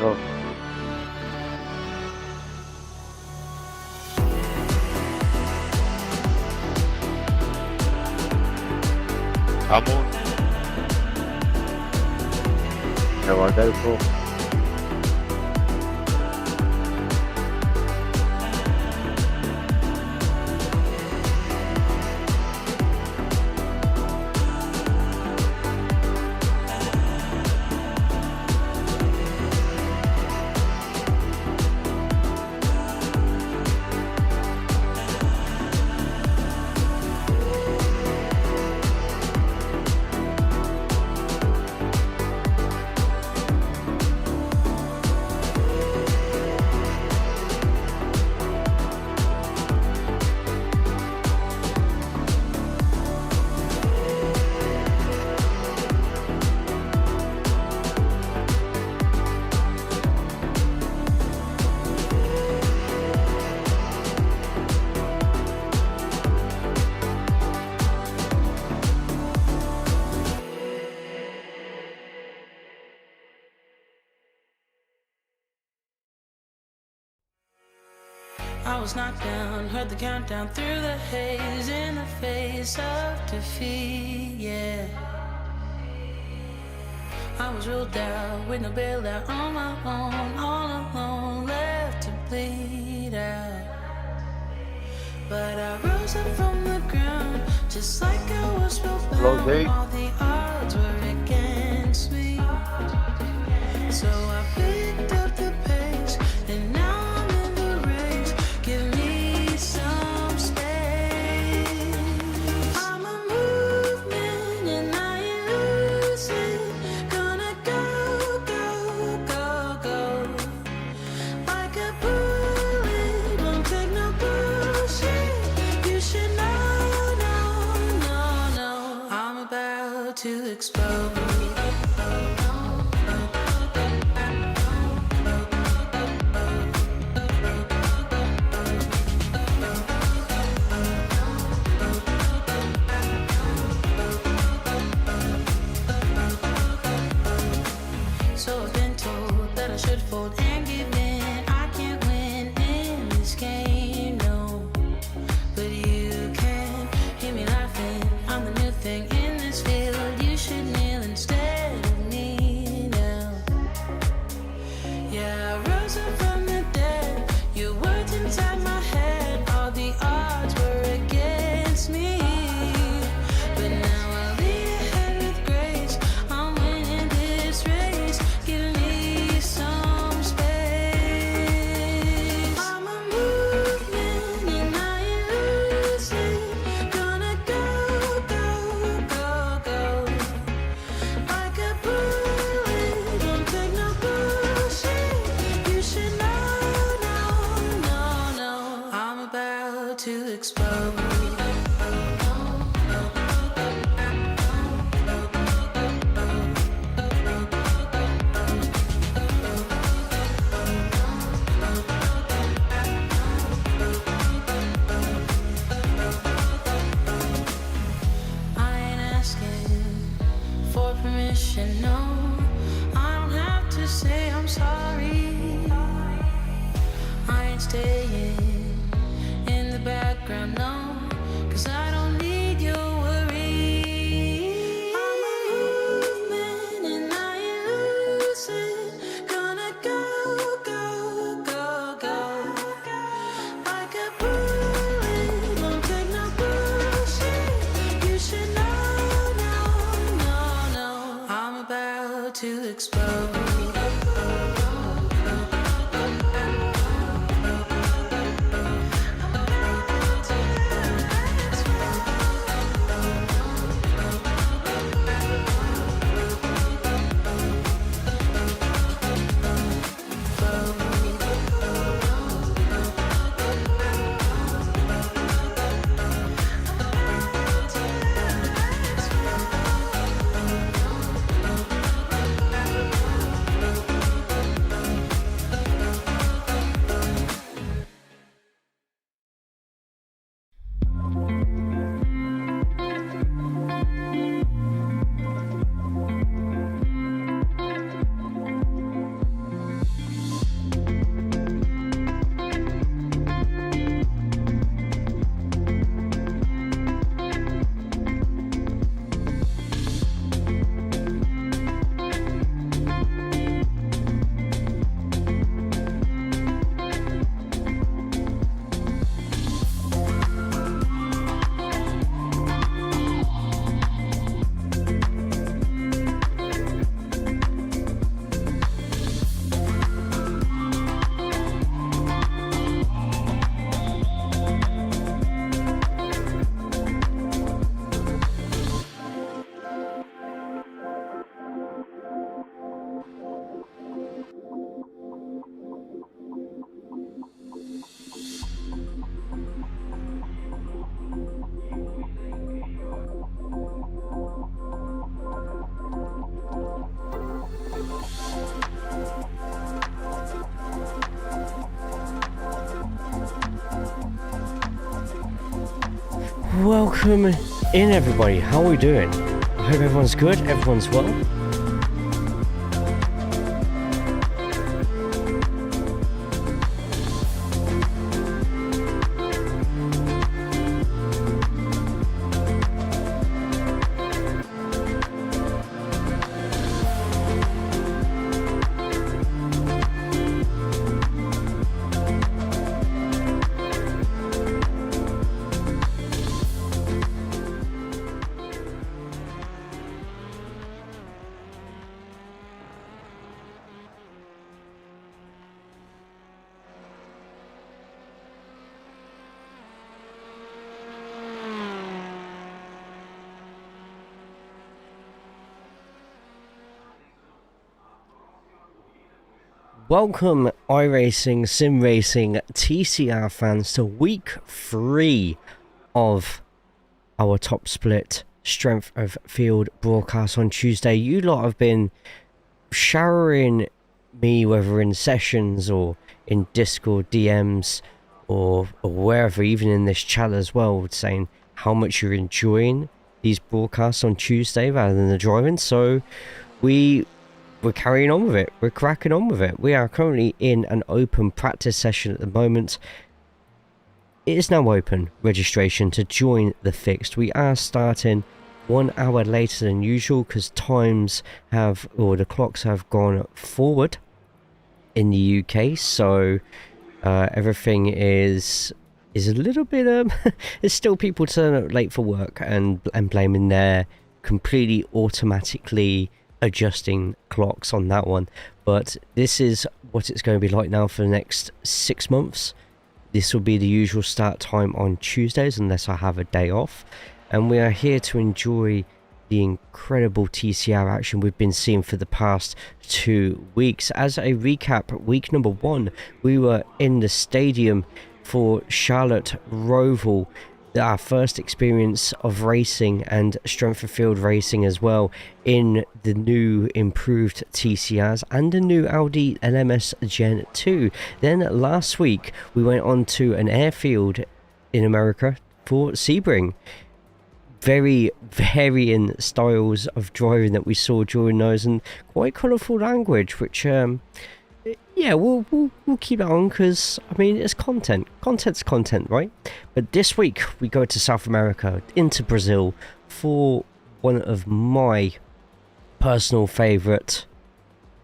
Oh. Vamos. Aguanta el fuego. I was knocked down, heard the countdown through the haze in the face of defeat, yeah. I was ruled out with no bailout on my own, all alone, left to bleed out. But I rose up from the ground, just like I was spellbound. All the odds were against me. So I picked up the pace, and now I'm in the race. Give me some space. I'm a movement, and I ain't losing. Gonna go, go, go, go. Like a bullet, won't take no bullshit. You should know, no, no, no. I'm about to explode. So I've been told that I should fold and give in. I can't win in this game, no. But you can hear me laughing. I'm the new thing in this field. You should kneel instead of me now. Yeah, I rose up from the dead. Your words inside my head. All the odds were against me. But now I'll lead ahead with grace. I'm winning this race. Give me some space. I'm a movement and I ain't losing. Gonna go, go, go, go. Like a bullet, won't take no bullshit. You should know, no, no, no. I'm about to explode. I ain't asking for permission, no. I don't have to say I'm sorry. I ain't staying in the background, no. 'Cause I don't need your worry. I'm a movement and I ain't losing. Gonna go, go, go, go. Like a bullet, won't take no bullshit. You should know, no, no, no. I'm about to explode. Welcome in, everybody. How are we doing? I hope everyone's good, everyone's well. Welcome iRacing, Sim Racing, TCR fans to week 3 of our top split strength of field broadcast on Tuesday. You lot have been showering me, whether in sessions or in Discord DMs or wherever, even in this chat as well, saying how much you're enjoying these broadcasts on Tuesday rather than the driving. So we're carrying on with it. We're cracking on with it. We are currently in an open practice session at the moment. It is now open registration to join the fixed. We are starting 1 hour later than usual because the clocks have gone forward in the UK. So everything is a little bit there's still people turning up late for work and blaming their completely automatically adjusting clocks on that one. But this is what it's going to be like now for the next 6 months. This will be the usual start time on Tuesdays unless I have a day off, and we are here to enjoy the incredible TCR action we've been seeing for the past 2 weeks. As a recap, week number 1 we were in the stadium for Charlotte Roval, our first experience of racing and strength of field racing as well in the new improved TCRs and the new Audi LMS Gen 2. Then last week we went on to an airfield in America for Sebring. Very varying styles of driving that we saw during those, and quite colourful language, which yeah, we'll keep that on because, I mean, it's content. Content's content, right? But this week we go to South America, into Brazil, for one of my personal favourite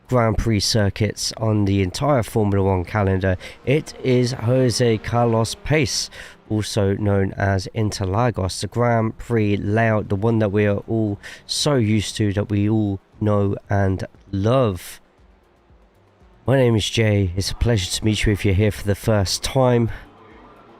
Grand Prix circuits on the entire Formula 1 calendar. It is José Carlos Pace, also known as Interlagos, the Grand Prix layout, the one that we are all so used to, that we all know and love. My name is Jay. It's a pleasure to meet you if you're here for the first time.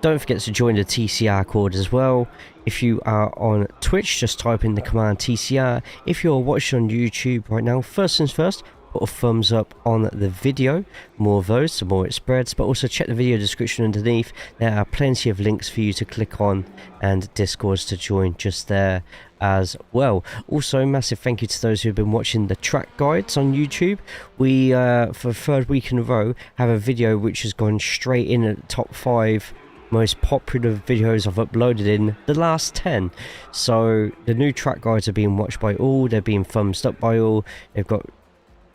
Don't forget to join the TCR Cord as well. If you are on Twitch, just type in the command TCR. If you're watching on YouTube right now, first things first, put a thumbs up on the video. More of those, the more it spreads. But also check the video description underneath. There are plenty of links for you to click on and Discords to join just there as well. Also, massive thank you to those who have been watching the track guides on YouTube. We for the 3rd week in a row have a video which has gone straight in at the top 5 most popular videos I've uploaded in the last 10. So the new track guides are being watched by all, they're being thumbs up by all, they've got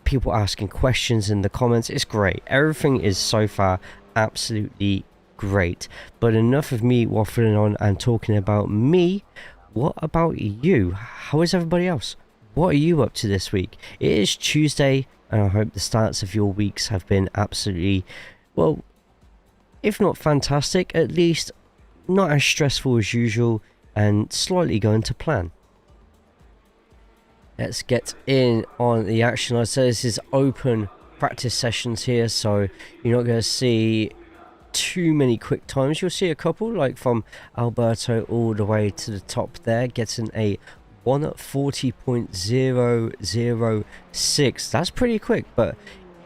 people asking questions in the comments. It's great. Everything is so far absolutely great. But enough of me waffling on and talking about me. What about you? How is everybody else? What are you up to this week? It is Tuesday, and I hope the starts of your weeks have been absolutely, well, if not fantastic, at least not as stressful as usual and slightly going to plan. Let's get in on the action. I say this is open practice sessions here, so you're not going to see too many quick times. You'll see a couple, like from Alberto all the way to the top there, getting a 1:40.006. That's pretty quick, but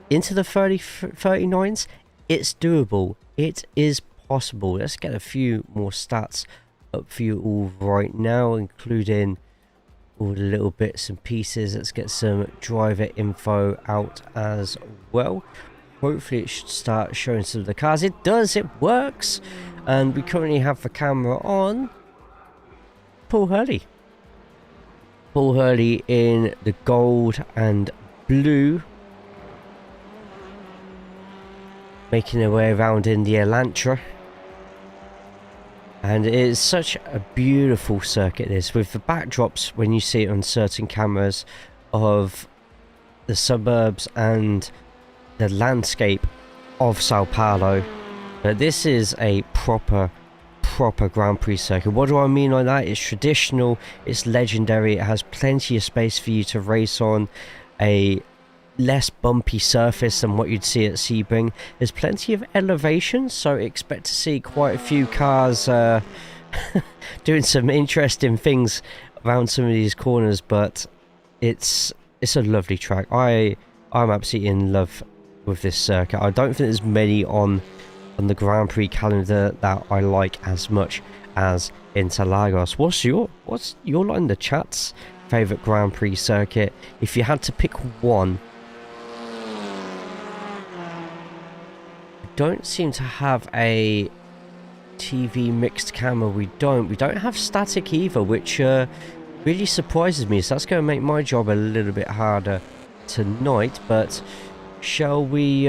into the 39s, it's doable. It is possible. Let's get a few more stats up for you all right now, including all the little bits and pieces. Let's get some driver info out as well. Hopefully it should start showing some of the cars. It does, it works. And we currently have the camera on Paul Hurley. Paul Hurley in the gold and blue, making their way around in the Elantra. And it is such a beautiful circuit, this, with the backdrops when you see it on certain cameras of the suburbs and the landscape of Sao Paulo. But this is a proper Grand Prix circuit. What do I mean by that? It's traditional, it's legendary, it has plenty of space for you to race on, a less bumpy surface than what you'd see at Sebring. There's plenty of elevation, so expect to see quite a few cars doing some interesting things around some of these corners, but it's a lovely track. I'm absolutely in love with this circuit. I don't think there's many on the Grand Prix calendar that I like as much as Interlagos. What's your line in the chat's favourite Grand Prix circuit? If you had to pick one. Don't seem to have a TV mixed camera. We don't have static either, which really surprises me, so that's going to make my job a little bit harder tonight. But shall we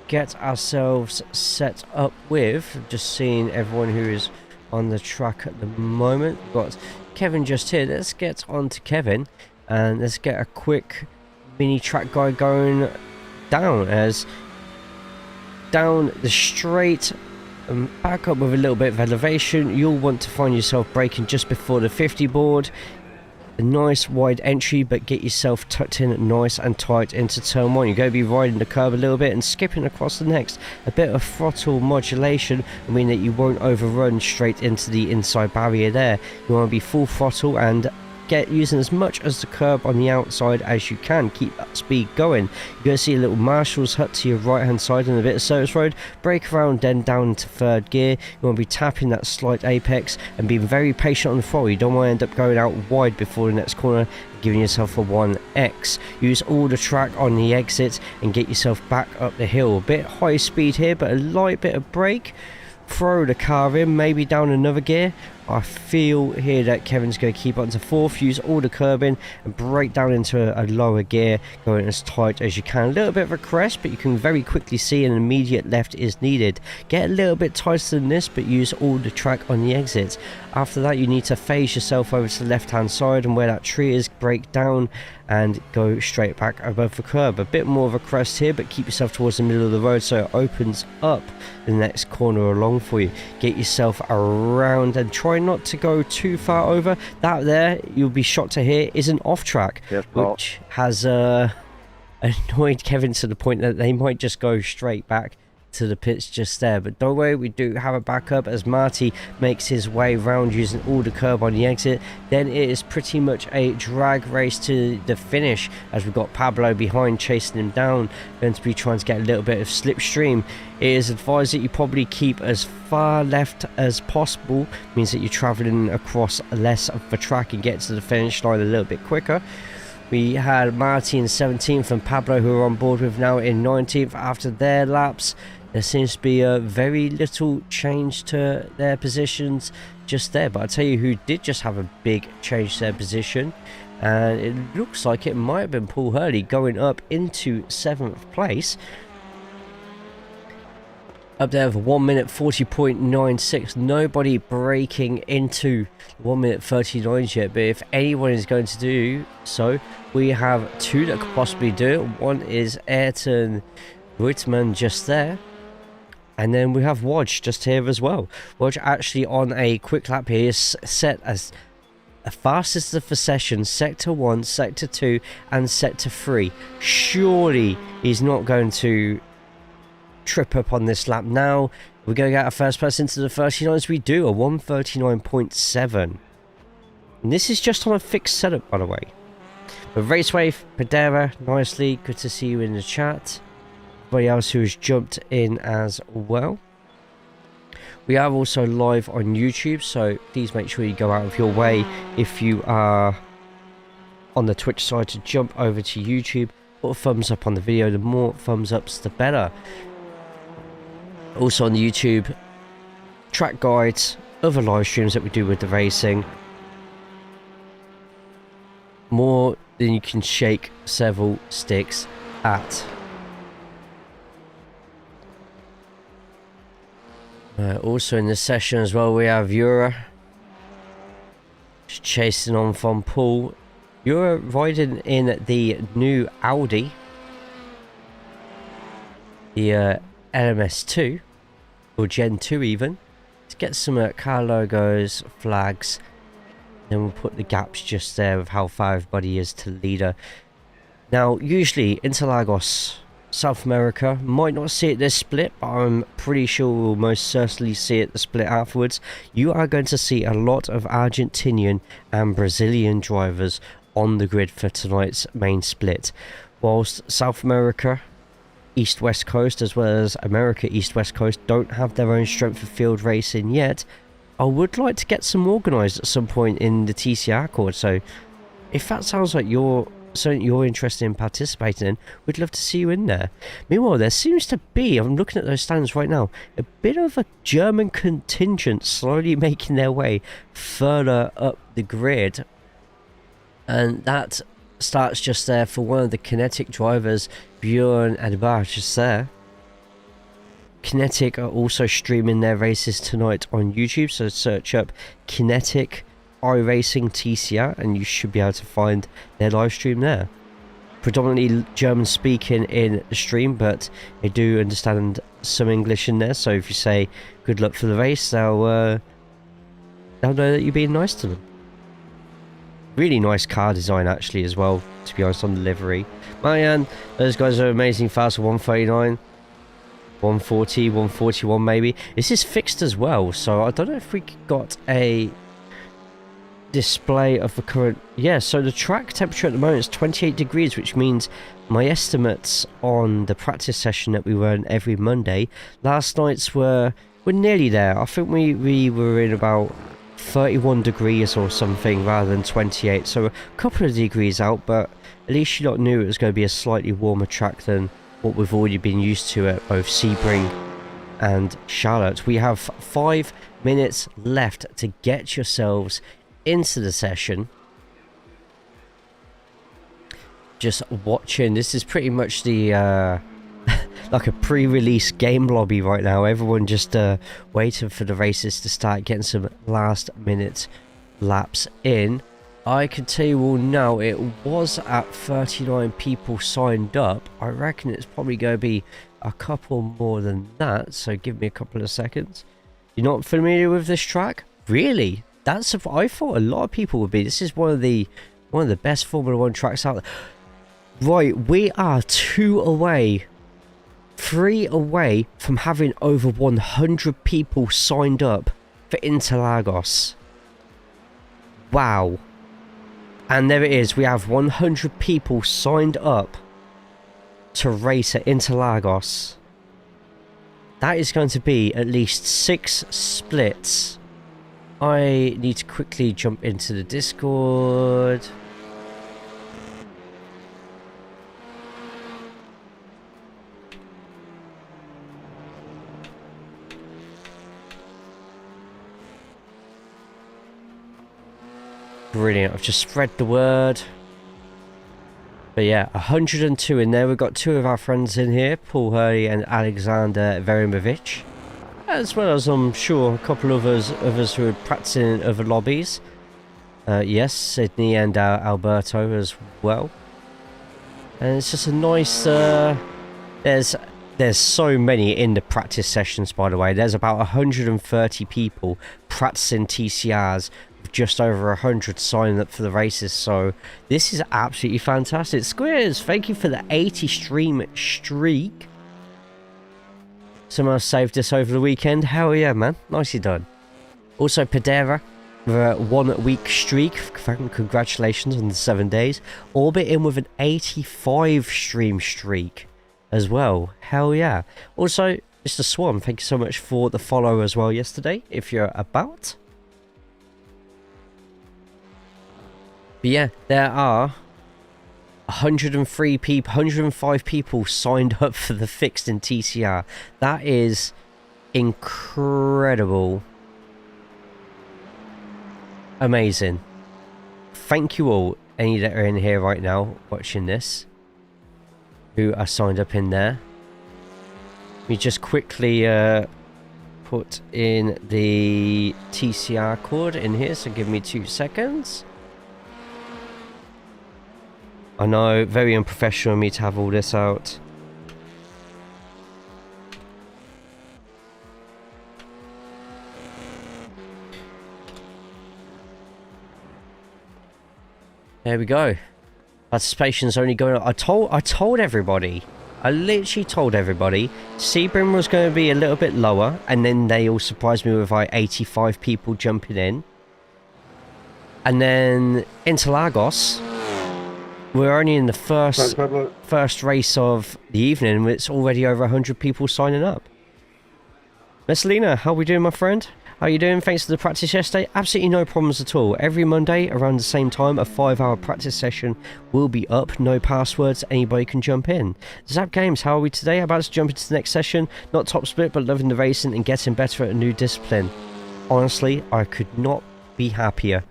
get ourselves set up with just seeing everyone who is on the track at the moment? We've got Kevin just here. Let's get on to Kevin and let's get a quick mini track guide going down the straight and back up with a little bit of elevation. You'll want to find yourself braking just before the 50 board. A nice wide entry, but get yourself tucked in nice and tight into turn 1. You're going to be riding the curb a little bit and skipping across the next. A bit of throttle modulation will mean that you won't overrun straight into the inside barrier there. You want to be full throttle and get using as much as the curb on the outside as you can. Keep that speed going. You're going to see a little Marshall's hut to your right hand side and a bit of service road. Brake around, then down into third gear. You want to be tapping that slight apex and being very patient on the throttle. You don't want to end up going out wide before the next corner, giving yourself a 1x. Use all the track on the exit and get yourself back up the hill. A bit high speed here, but a light bit of brake. Throw the car in, maybe down another gear. I feel here that Kevin's going to keep on to fourth. Use all the curbing and brake down into a lower gear, going as tight as you can. A little bit of a crest, but you can very quickly see an immediate left is needed. Get a little bit tighter than this, but use all the track on the exit. After that, you need to phase yourself over to the left hand side, and where that tree is, brake down and go straight back above the curb. A bit more of a crest here, but keep yourself towards the middle of the road so it opens up the next corner along for you. Get yourself around and try not to go too far over. That there, you'll be shocked to hear, is an off track, yes, which has annoyed Kevin to the point that they might just go straight back to the pits just there. But don't worry, we do have a backup as Marty makes his way round using all the curb on the exit. Then it is pretty much a drag race to the finish, as we've got Pablo behind chasing him down, going to be trying to get a little bit of slipstream. It is advised that you probably keep as far left as possible, means that you're traveling across less of the track and get to the finish line a little bit quicker. We had Marty in 17th and Pablo, who are on board with now, in 19th. After their laps, there seems to be a very little change to their positions just there. But I'll tell you who did just have a big change to their position. And it looks like it might have been Paul Hurley going up into 7th place. Up there for 1 minute 40.96. Nobody breaking into 1 minute 39s yet. But if anyone is going to do so, we have two that could possibly do it. One is Ayrton Wittmann just there. And then we have Wodge just here as well. Wodge actually on a quick lap here is set as the fastest of the session. Sector 1, Sector 2 and Sector 3. Surely he's not going to trip up on this lap. Now we're going to get our first place into the 39s. We do a 139.7. And this is just on a fixed setup, by the way. But Raceway, Pedera, nicely. Good to see you in the chat. Everybody else who has jumped in as well. We are also live on YouTube, so please make sure you go out of your way if you are on the Twitch side to jump over to YouTube. Put a thumbs up on the video. The more thumbs ups, the better. Also on the YouTube, track guides, other live streams that we do with the racing. more than you can shake several sticks at. Also in this session as well, we have Yura just chasing on from Paul. Yura riding in the new Audi, the LMS2 or Gen 2 even. Let's get some car logos, flags, then we'll put the gaps just there of how far everybody is to the leader. Now usually Interlagos, South America, might not see it this split, but I'm pretty sure we'll most certainly see it the split afterwards. You are going to see a lot of Argentinian and Brazilian drivers on the grid for tonight's main split, whilst South America, East West Coast, as well as America East West Coast don't have their own strength of field racing yet. I would like to get some organised at some point in the TCR court, so if that sounds like something you're interested in participating in, we'd love to see you in there. Meanwhile, there seems to be, I'm looking at those stands right now, a bit of a German contingent slowly making their way further up the grid, and that starts just there for one of the Kinetic drivers, Bjorn Adbar, just there. Kinetic are also streaming their races tonight on YouTube, so search up Kinetic iRacing TCR and you should be able to find their live stream there. Predominantly German speaking in the stream, but they do understand some English in there, so if you say good luck for the race, they'll know that you're being nice to them. Really nice car design actually as well, to be honest, on the livery. Man, those guys are amazing fast. 139, 140, 141 maybe. This is fixed as well, so I don't know if we got a display of the current. Yeah, so the track temperature at the moment is 28 degrees, which means my estimates on the practice session that we run every Monday, last night's were nearly there. I think we were in about 31 degrees or something rather than 28, so a couple of degrees out, but at least you lot knew it was going to be a slightly warmer track than what we've already been used to at both Sebring and Charlotte. We have 5 minutes left to get yourselves into the session. Just watching, this is pretty much the like a pre-release game lobby right now. Everyone just waiting for the races to start, getting some last minute laps in. I can tell you all now, it was at 39 people signed up. I reckon it's probably going to be a couple more than that, so give me a couple of seconds. You're not familiar with this track? Really? I thought a lot of people would be. This is one of the best Formula 1 tracks out there. Right, we are 3 away from having over 100 people signed up for Interlagos. Wow. And there it is, we have 100 people signed up to race at Interlagos. That is going to be at least 6 splits. I need to quickly jump into the Discord. Brilliant, I've just spread the word. But yeah, 102 in there. We've got 2 of our friends in here, Paul Hurley and Alexander Verimovich, as well as I'm sure a couple of others who are practicing in other lobbies. Yes, Sydney and Alberto as well. And it's just a nice there's so many in the practice sessions, by the way. There's about 130 people practicing TCRs, with just over 100 signing up for the races, so this is absolutely fantastic. Squares, thank you for the 80 stream streak. Someone saved this over the weekend. Hell yeah, man. Nicely done. Also, Pedera, the 1 week streak. Congratulations on the 7 days. Orbit in with an 85 stream streak as well. Hell yeah. Also, Mr. Swan, thank you so much for the follow as well yesterday, if you're about. But yeah, there are 103 people, 105 people signed up for the fixed in TCR. That is incredible. Amazing. Thank you all. any that are in here right now watching this who are signed up in there. Let me just quickly put in the TCR code in here, so give me 2 seconds. I know, very unprofessional of me to have all this out. There we go. Participation's only going up. I told everybody. I literally told everybody Sebring was going to be a little bit lower, and then they all surprised me with like 85 people jumping in. And then Interlagos, we're only in the first race of the evening, and it's already over 100 people signing up. Miss Lena, how we doing, my friend? How you doing? Thanks for the practice yesterday. Absolutely no problems at all. Every Monday around the same time, a 5-hour practice session will be up. No passwords. Anybody can jump in. Zap Games, how are we today? About to jump into the next session. Not top split, but loving the racing and getting better at a new discipline. Honestly, I could not be happier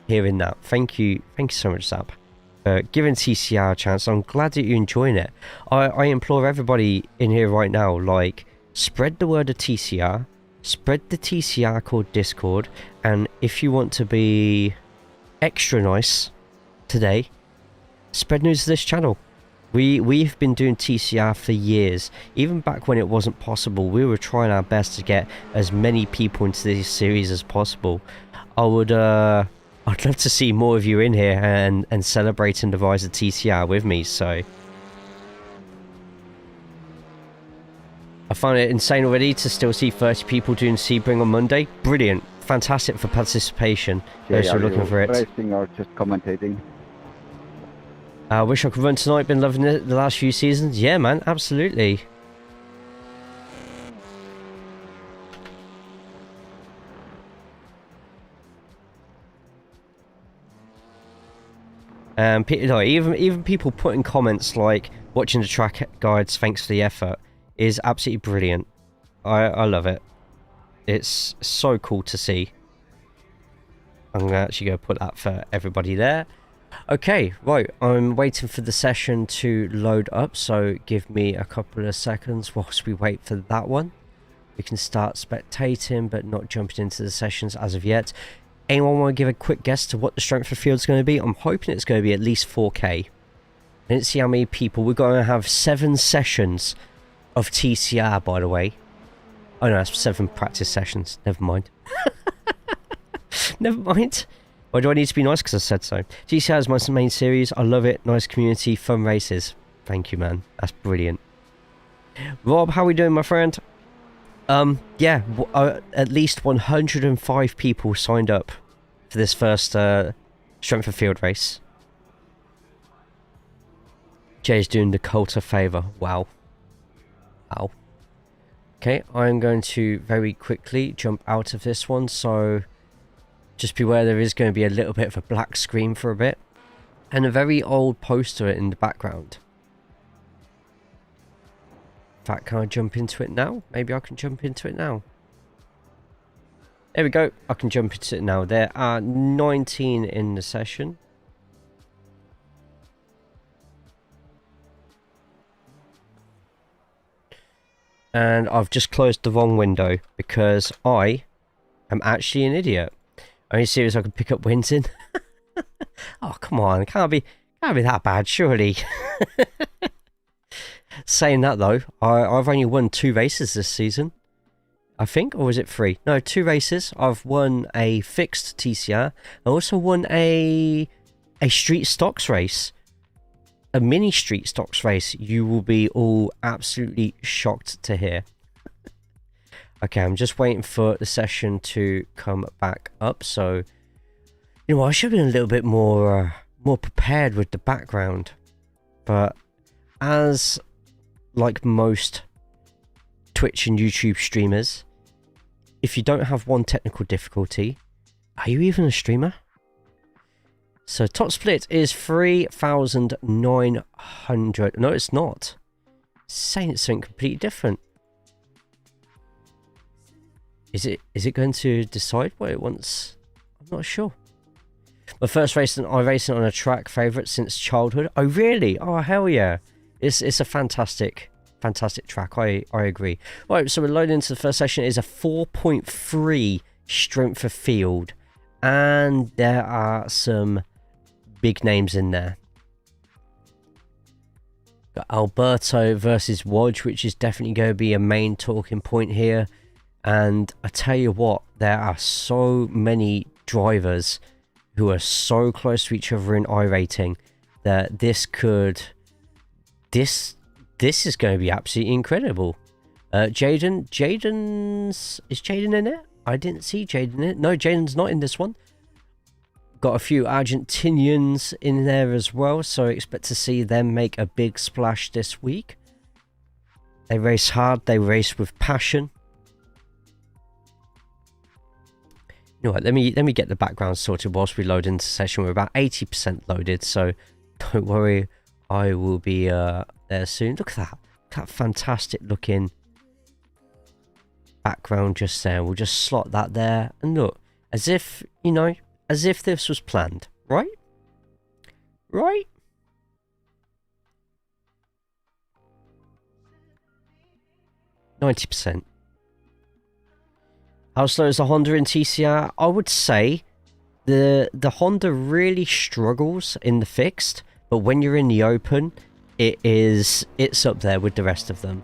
hearing that. Thank you. Thank you so much, Zap. Giving TCR a chance. I'm glad that you're enjoying it. I implore everybody in here right now, like, spread the word of TCR. Spread the TCR called Discord, and if you want to be extra nice today, spread news to this channel. We've been doing TCR for years. Even back when it wasn't possible, we were trying our best to get as many people into this series as possible. I'd love to see more of you in here and celebrating the rise of TCR with me, so I find it insane already to still see 30 people doing Sebring on Monday. Brilliant. Fantastic for participation. Those who are looking for it. Racing or just commentating? I wish I could run tonight. Been loving it the last few seasons. Yeah, man. Absolutely. Even people putting comments like, watching the track guides, thanks for the effort, is absolutely brilliant. I love it. It's so cool to see. I'm gonna actually go put that for everybody there. Okay, right, I'm waiting for the session to load up, so give me a couple of seconds whilst we wait for that one. We can start spectating but not jumping into the sessions as of yet. Anyone want to give a quick guess to what the strength of field is going to be? I'm hoping it's going to be at least 4K. I didn't see how many people. We're going to have 7 sessions of TCR, by the way. Oh no, that's 7 practice sessions. Never mind. Never mind. Why do I need to be nice? Because I said so. TCR is my main series. I love it. Nice community, fun races. Thank you, man. That's brilliant. Rob, how are we doing, my friend? Yeah, at least 105 people signed up for this first strength of field race. Jay's doing the cult a favour. Wow. Wow. Okay, I'm going to very quickly jump out of this one, so just beware there is going to be a little bit of a black screen for a bit, and a very old poster in the background. In fact, can I jump into it now? Maybe I can jump into it now. There we go, I can jump into it now. There are 19 in the session. And I've just closed the wrong window because I am actually an idiot. Are you serious? I can pick up wins in? Oh, come on. It can't be that bad, surely. Saying that, though, I've only won 2 races this season. I think, or is it 3? No, 2 races. I've won a fixed TCR. I also won a street stocks race. A mini street stocks race. You will be all absolutely shocked to hear. Okay, I'm just waiting for the session to come back up. So, you know, I should have been a little bit more prepared with the background. But as like most Twitch and YouTube streamers, if you don't have one technical difficulty, are you even a streamer? So top split is 3,900. No, it's not. It's saying it's something completely different. Is it going to decide what it wants? I'm not sure. My first race in iRacing on a track, favourite since childhood. Oh really? Oh hell yeah! It's a fantastic track. I agree. Right, so we're loading into the first session. It is a 4.3 strength of field, and there are some big names in there. Got Alberto versus Wodge, which is definitely going to be a main talking point here. And I tell you what, there are so many drivers who are so close to each other in iRating that this is going to be absolutely incredible. Is Jaden in it? I didn't see Jaden in it. No, Jaden's not in this one. Got a few Argentinians in there as well, so I expect to see them make a big splash this week. They race hard, they race with passion. You know what, let me get the background sorted whilst we load into session. We're about 80% loaded, so don't worry, I will be there soon. Look at that fantastic looking background just there. We'll just slot that there, and look, as if, you know, as if this was planned, right? Right? %. How slow is the Honda in TCR? I would say the Honda really struggles in the fixed, but when you're in the open, it's up there with the rest of them.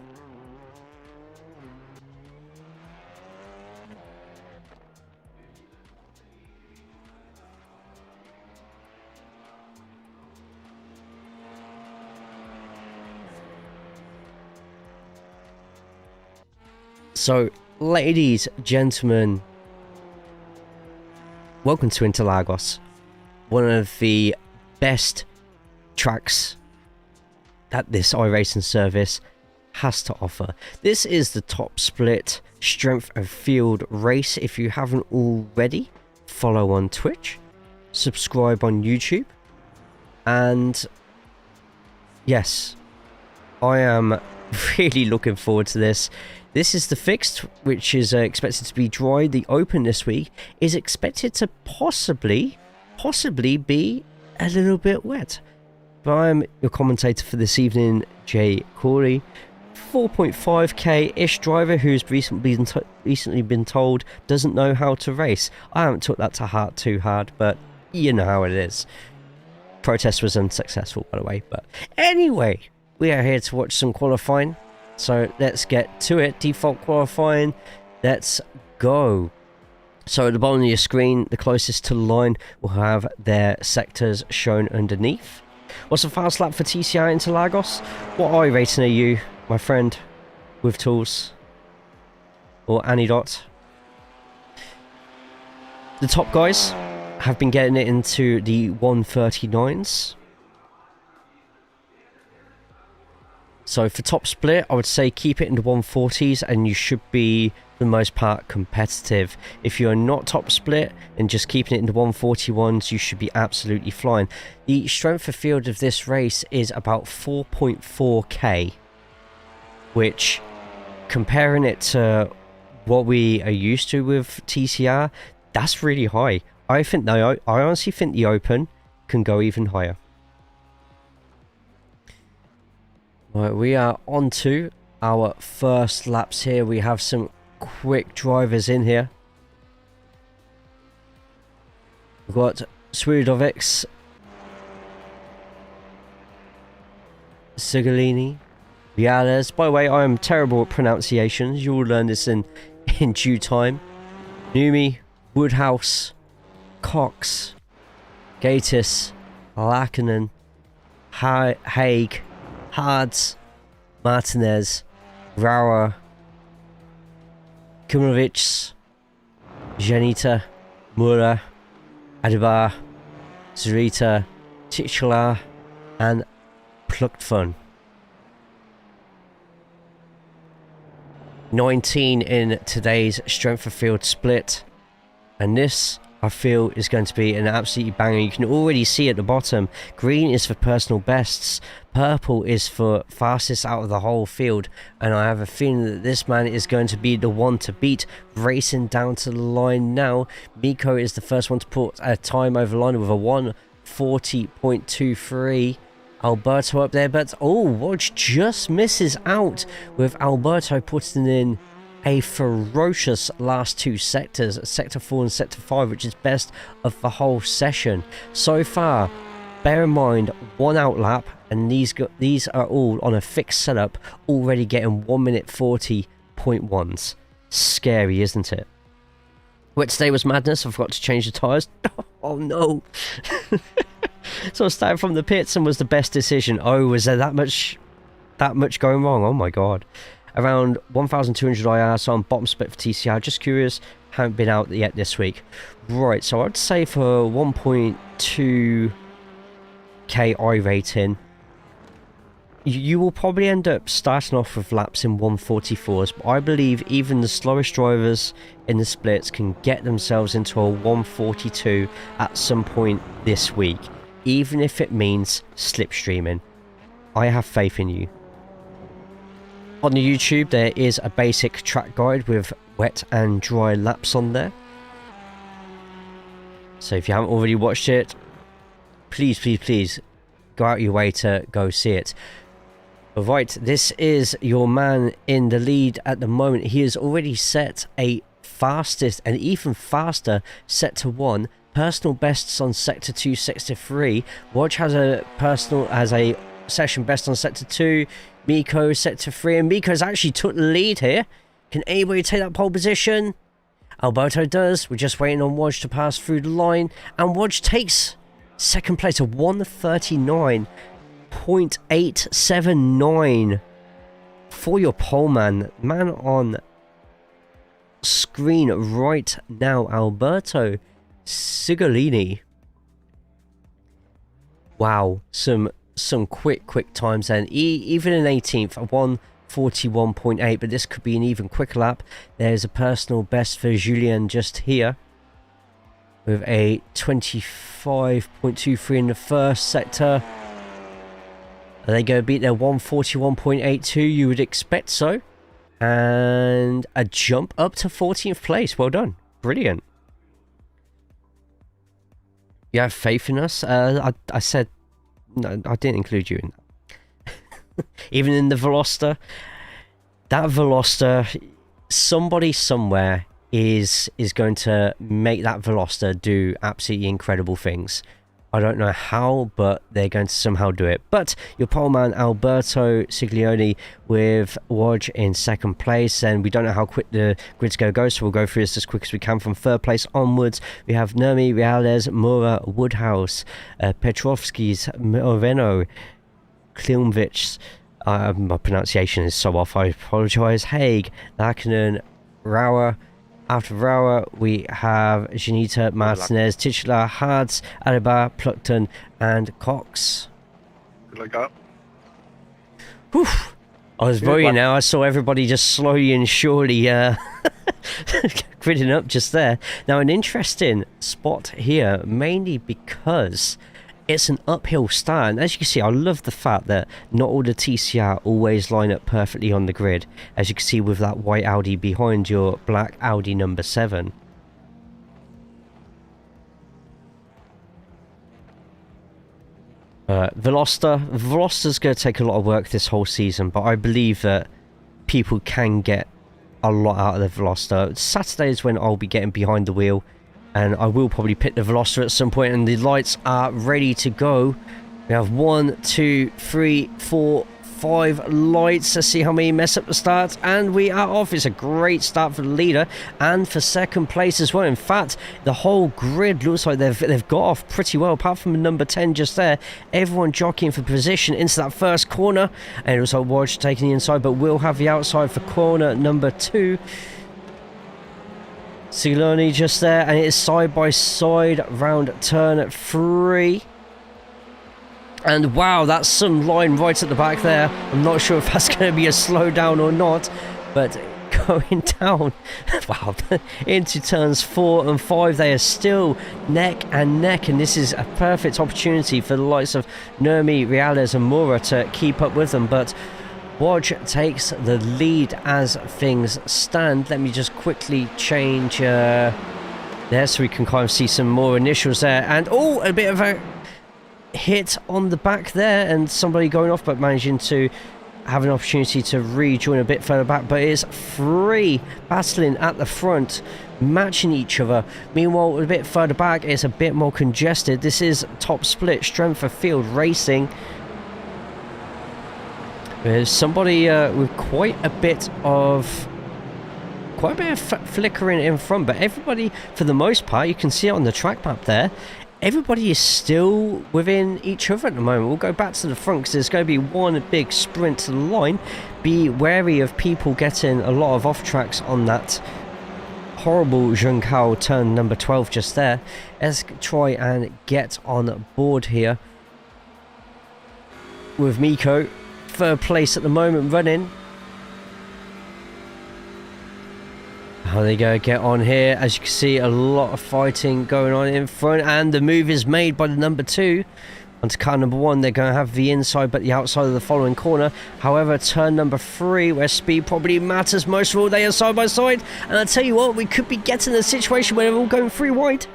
So, ladies, gentlemen, welcome to Interlagos, one of the best tracks that this iRacing service has to offer. This is the top split strength of field race. If you haven't already, follow on Twitch, subscribe on YouTube, and yes, I am really looking forward to this. This is the fixed, which is expected to be dry. The open this week is expected to possibly be a little bit wet. But I'm your commentator for this evening, JayCaulls, 4.5k-ish driver who's recently been told doesn't know how to race. I haven't took that to heart too hard, but you know how it is. Protest was unsuccessful, by the way. But anyway, we are here to watch some qualifying. So let's get to it. Default qualifying. Let's go. So at the bottom of your screen, the closest to the line will have their sectors shown underneath. What's the fast lap for TCR Interlagos? What iRating are you, my friend, with tools? Or Anidot? The top guys have been getting it into the 139s. So for top split, I would say keep it in the 140s and you should be, for the most part, competitive. If you're not top split and just keeping it in the 141s, you should be absolutely flying. The strength of field of this race is about 4.4k, which, comparing it to what we are used to with TCR, that's really high. I honestly think the open can go even higher. Right, we are on to our first laps here. We have some quick drivers in here. We've got Swidovics, Sigolini, Viales. By the way, I am terrible at pronunciations. You will learn this in due time. Numi, Woodhouse, Cox, Gatiss, Lackinen, Haig, Hards, Martinez, Rauer, Kumovic, Janita, Mura, Adibar, Zurita, Titular, and Plucked Fun. 19 in today's strength of field split, and this I feel is going to be an absolutely banger. You can already see at the bottom, green is for personal bests, purple is for fastest out of the whole field, and I have a feeling that this man is going to be the one to beat. Racing down to the line now. Miko is the first one to put a time over the line with a 1:40.23. Alberto up there, but Wodge just misses out, with Alberto putting in a ferocious last two sectors, sector 4 and sector 5, which is best of the whole session so far. Bear in mind, 1 out lap, and these are all on a fixed setup, already getting 1:40.1s. Scary, isn't it? Wet today was madness. I forgot to change the tyres. Oh no. So starting from the pits and was the best decision. Oh, was there that much going wrong? Oh my god. Around 1,200 IR, so on bottom split for TCR. Just curious, haven't been out yet this week. Right, so I'd say for 1.2k I rating, you will probably end up starting off with laps in 1:44s, but I believe even the slowest drivers in the splits can get themselves into a 1:42 at some point this week, even if it means slipstreaming. I have faith in you. On the YouTube, there is a basic track guide with wet and dry laps on there. So if you haven't already watched it, please, please, please go out your way to go see it. Right, this is your man in the lead at the moment. He has already set a fastest and even faster sector 1. Personal bests on sector 2, sector 3. Watch has a session best on sector 2. Miko sector 3, and Miko's actually took the lead here. Can anybody take that pole position? Alberto does. We're just waiting on Wodge to pass through the line, and Wodge takes second place at 1:39.879 for your pole man. Man on screen right now, Alberto Sigolini. Wow, some quick times then. Even in 18th, a 1:41.8, but this could be an even quicker lap. There's a personal best for Julien just here with a 25.23 in the first sector. Are they going to beat their 1:41.82? You would expect so. And a jump up to 14th place. Well done. Brilliant. You have faith in us? I said no, I didn't include you in that. Even in the Veloster, that Veloster, somebody somewhere is going to make that Veloster do absolutely incredible things. I don't know how, but they're going to somehow do it. But your pole man Alberto Siglioni with Wodge in second place, and we don't know how quick the grid's going to go, so we'll go through this as quick as we can. From third place onwards, we have Nermi, Reales, Mura, Woodhouse, Petrovskis, Moreno, Klilmvich. My pronunciation is so off, I apologise. Haig, Lakinen, Rauer. After Rauer, we have Janita, Martinez, Titular, Hards, Alibar, Pluckton, and Cox. Good luck out. Whew. I was worried now. I saw everybody just slowly and surely gridding up just there. Now, an interesting spot here, mainly because it's an uphill start, and as you can see, I love the fact that not all the TCR always line up perfectly on the grid, as you can see with that white Audi behind your black Audi number 7. Veloster's going to take a lot of work this whole season, but I believe that people can get a lot out of the Veloster. Saturday is when I'll be getting behind the wheel, and I will probably pick the Veloster at some point, and the lights are ready to go. We have 1, 2, 3, 4, 5 lights. Let's see how many mess up the start, and we are off. It's a great start for the leader and for second place as well. In fact, the whole grid looks like they've got off pretty well, apart from number 10 just there. Everyone jockeying for position into that first corner, and it was like Wodge taking the inside, but we'll have the outside for corner number 2. Siloni just there, and it is side by side round turn 3. And wow, that's some line right at the back there. I'm not sure if that's going to be a slowdown or not, but going down, wow, into turns 4 and 5. They are still neck and neck, and this is a perfect opportunity for the likes of Nurmi, Reales and Mura to keep up with them, but Wodge takes the lead as things stand. Let me just quickly change there so we can kind of see some more initials there, and oh, a bit of a hit on the back there, and somebody going off but managing to have an opportunity to rejoin a bit further back. But it's 3 battling at the front, matching each other. Meanwhile, a bit further back, it's a bit more congested. This is top split, strength of field racing. There's somebody with quite a bit of flickering in front, but everybody, for the most part, you can see it on the track map there, everybody is still within each other at the moment. We'll go back to the front because there's going to be one big sprint to the line. Be wary of people getting a lot of off tracks on that horrible JayCaulls turn number 12 just there. Let's try and get on board here with Miko. 3rd place at the moment running. How they go get on here. As you can see, a lot of fighting going on in front, and the move is made by the number 2 onto car number 1. They're going to have the inside but the outside of the following corner. However, turn number 3, where speed probably matters most of all, they are side by side, and I tell you what, we could be getting a situation where they're all going 3 wide.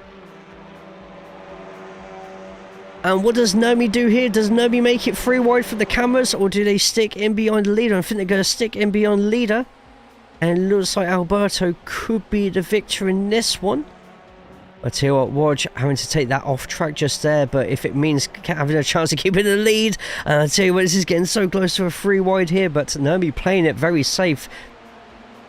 And what does Nomi do here? Does Nomi make it 3 wide for the cameras, or do they stick in behind the leader? I think they're going to stick in behind the leader. And it looks like Alberto could be the victor in this one. I tell you what, Wodge having to take that off track just there, but if it means having a chance of keeping the lead, and I tell you what, this is getting so close to a 3 wide here, but Nomi playing it very safe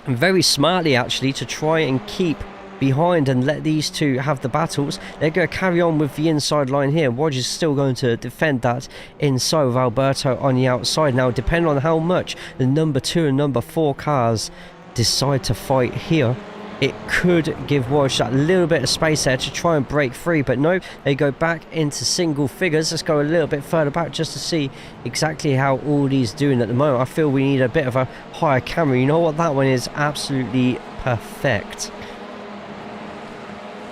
and very smartly actually to try and keep behind and let these two have the battles. They're going to carry on with the inside line here. Wodge is still going to defend that inside with Alberto on the outside. Now, depending on how much the number 2 and number 4 cars decide to fight here, it could give Wodge that little bit of space there to try and break free, but no, they go back into single figures. Let's go a little bit further back just to see exactly how Audi's doing at the moment. I feel we need a bit of a higher camera. You know what, that one is absolutely perfect.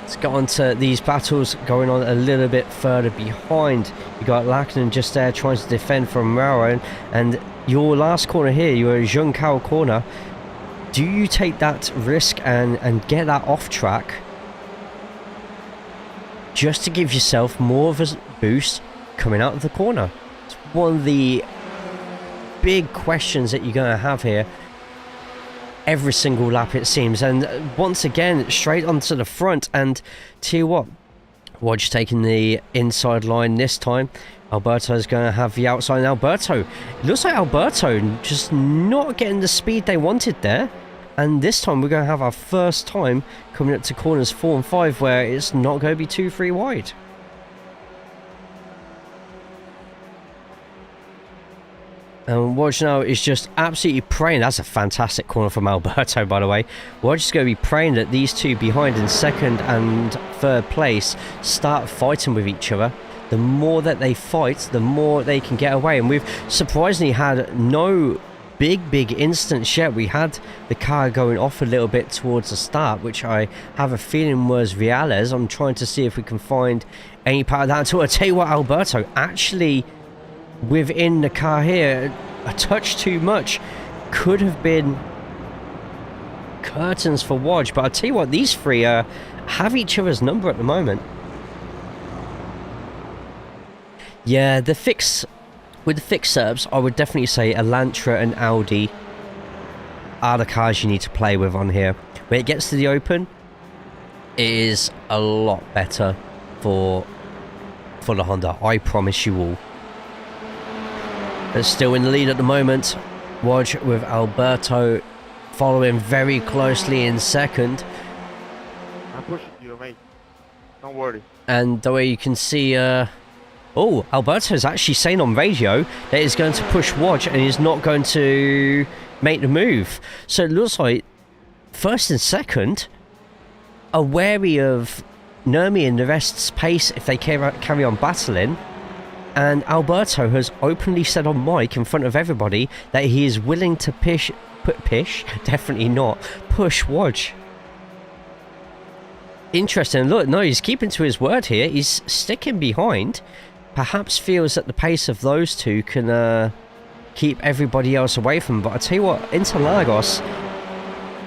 Let's get on to these battles going on a little bit further behind. You got Lacknan just there trying to defend from Maro, and your last corner here, your JayCaulls corner. Do you take that risk and get that off track just to give yourself more of a boost coming out of the corner? It's one of the big questions that you're going to have here every single lap, it seems. And once again, straight onto the front, and tell you what, Wodge taking the inside line this time. Alberto's going to have the outside, and Alberto, it looks like Alberto just not getting the speed they wanted there. And this time we're going to have our first time coming up to corners 4 and 5 where it's not going to be 2-3 wide. And Wodge now is just absolutely praying. That's a fantastic corner from Alberto, by the way. Wodge is going to be praying that these two behind in 2nd and 3rd place start fighting with each other. The more that they fight, the more they can get away. And we've surprisingly had no big instance yet. We had the car going off a little bit towards the start, which I have a feeling was Reales. I'm trying to see if we can find any part of that. So I tell you what, Alberto actually within the car here, a touch too much. Could have been curtains for Wodge, but I tell you what, these 3 have each other's number at the moment. Yeah, the fix with the fixed setups, I would definitely say Elantra and Audi are the cars you need to play with on here. When it gets to the open, it is a lot better for the Honda, I promise you all. But still in the lead at the moment. Wodge with Alberto following very closely in 2nd. I'm pushing you, mate. Don't worry. And the way you can see, oh, Alberto's actually saying on radio that he's going to push Wodge and he's not going to make the move. So it looks like 1st and 2nd are wary of Nurmi and the rest's pace if they carry on battling. And Alberto has openly said on mic in front of everybody that he is willing to Pish? Definitely not. Push, watch. Interesting. Look, no, he's keeping to his word here. He's sticking behind. Perhaps feels that the pace of those two can keep everybody else away from him. But I tell you what, Interlagos,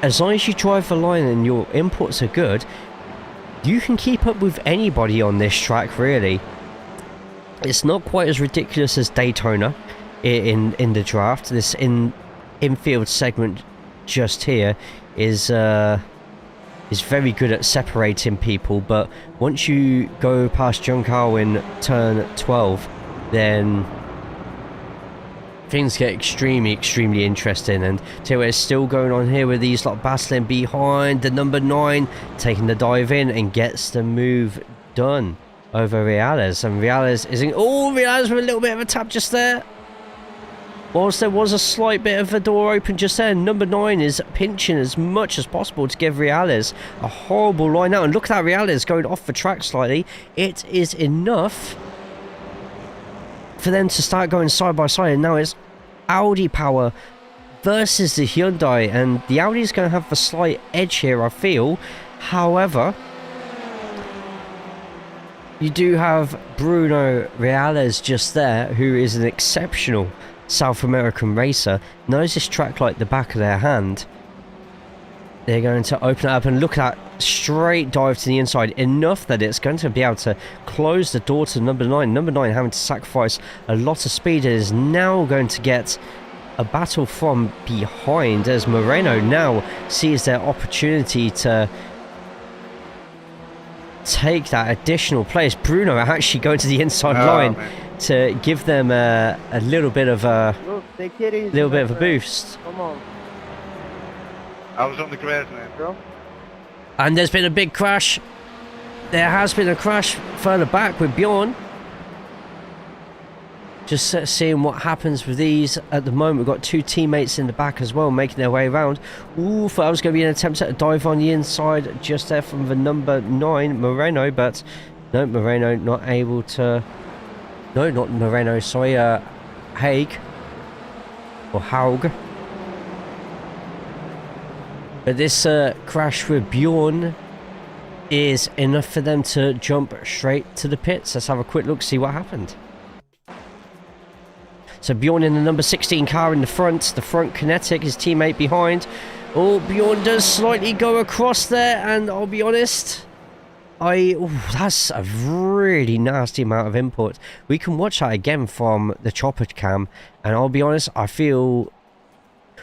as long as you drive the line and your inputs are good, you can keep up with anybody on this track, really. It's not quite as ridiculous as Daytona in the draft. This infield segment just here is very good at separating people, but once you go past Juncal in turn 12, then things get extremely interesting. And tell you, it's still going on here with these lot battling behind the number 9, taking the dive in and gets the move done over Reales. And Reales isn't. Oh, Reales with a little bit of a tap just there. Whilst there was a slight bit of a door open just there, number 9 is pinching as much as possible to give Reales a horrible line out. And look at that, Reales going off the track slightly. It is enough for them to start going side by side. And now it's Audi power versus the Hyundai. And the Audi is going to have the slight edge here, I feel. However, you do have Bruno Reales just there, who is an exceptional South American racer, knows this track like the back of their hand. They're going to open it up and look at that straight dive to the inside, enough that it's going to be able to close the door to number 9. Number 9 having to sacrifice a lot of speed, is now going to get a battle from behind as Moreno now sees their opportunity to take that additional place. Bruno actually going to the inside line, man, to give them a little bit of a boost. Come on. I was on the grass, man, bro. And there's been a big crash. There has been a crash further back with Bjorn. Just seeing what happens with these at the moment. We've got 2 teammates in the back as well, making their way around. Ooh, thought that was going to be an attempt at a dive on the inside just there from the number 9, Moreno, but no, Moreno not able to. No, not Moreno, sorry, Haig. Or Haug. But this crash with Bjorn is enough for them to jump straight to the pits. Let's have a quick look, see what happened. So Bjorn in the number 16 car in the front Kinetic, his teammate behind. Oh, Bjorn does slightly go across there, and I'll be honest, that's a really nasty amount of input. We can watch that again from the chopper cam, and I'll be honest, I feel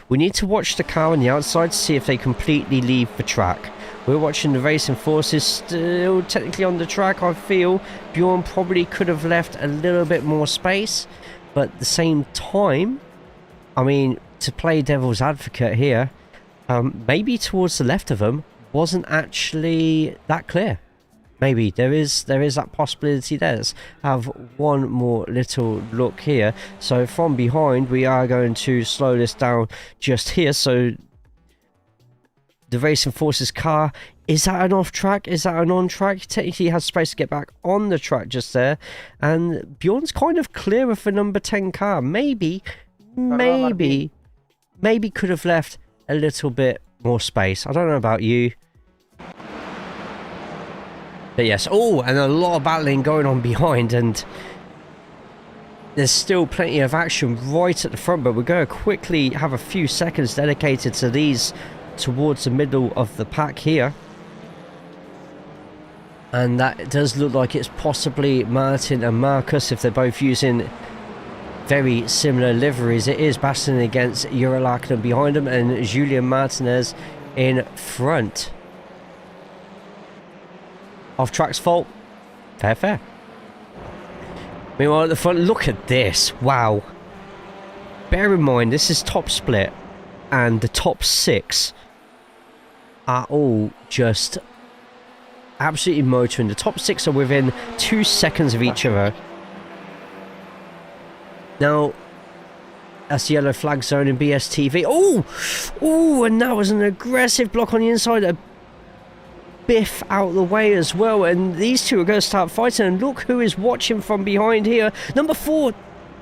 we need to watch the car on the outside to see if they completely leave the track. We're watching the racing forces still technically on the track. I feel Bjorn probably could have left a little bit more space, but at the same time, I mean, to play devil's advocate here, maybe towards the left of them wasn't actually that clear. Maybe there is that possibility there. Let's have one more little look here. So from behind, we are going to slow this down just here. So the Racing Forces car, is that an off track? Is that an on track? Technically has space to get back on the track just there. And Bjorn's kind of clear of the number 10 car. Maybe could have left a little bit more space. I don't know about you. But yes, oh, and a lot of battling going on behind, and there's still plenty of action right at the front, but we're going to quickly have a few seconds dedicated to these towards the middle of the pack here. And that does look like it's possibly Martin and Marcus, if they're both using very similar liveries. It is battling against Uralakinen behind them and Julian Martinez in front. Off track's fault. Fair. Meanwhile at the front, look at this. Wow. Bear in mind, this is top split, and the top 6 are all just absolutely motoring. The top 6 are within 2 seconds of each other. Now, that's the yellow flag zone in BSTV. Oh, and that was an aggressive block on the inside. A biff out the way as well, and these two are going to start fighting. And look who is watching from behind here. Number 4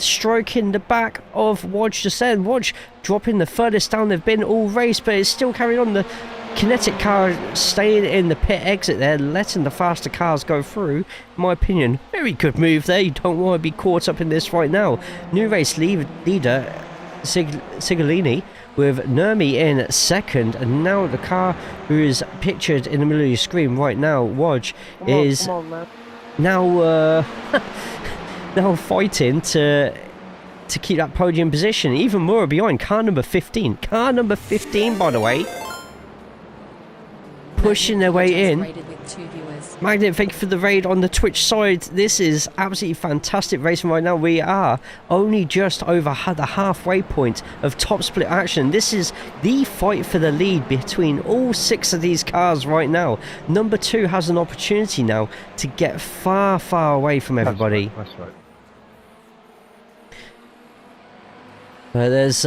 stroking the back of Wodge just then. Wodge dropping the furthest down they've been all race, but it's still carrying on. The Kinetic car staying in the pit exit there, letting the faster cars go through. In my opinion, very good move there. You don't want to be caught up in this right now. New race leader Sigolini with Nurmi in second, and now the car who is pictured in the middle of your screen right now, Wodge, is now now fighting to keep that podium position. Even more behind car number 15. Car number 15, by the way, pushing their way in. Magnet, thank you for the raid on the Twitch side. This is absolutely fantastic racing right now. We are only just over the halfway point of top split action. This is the fight for the lead between all 6 of these cars right now. Number 2 has an opportunity now to get far, far away from everybody. That's right. There's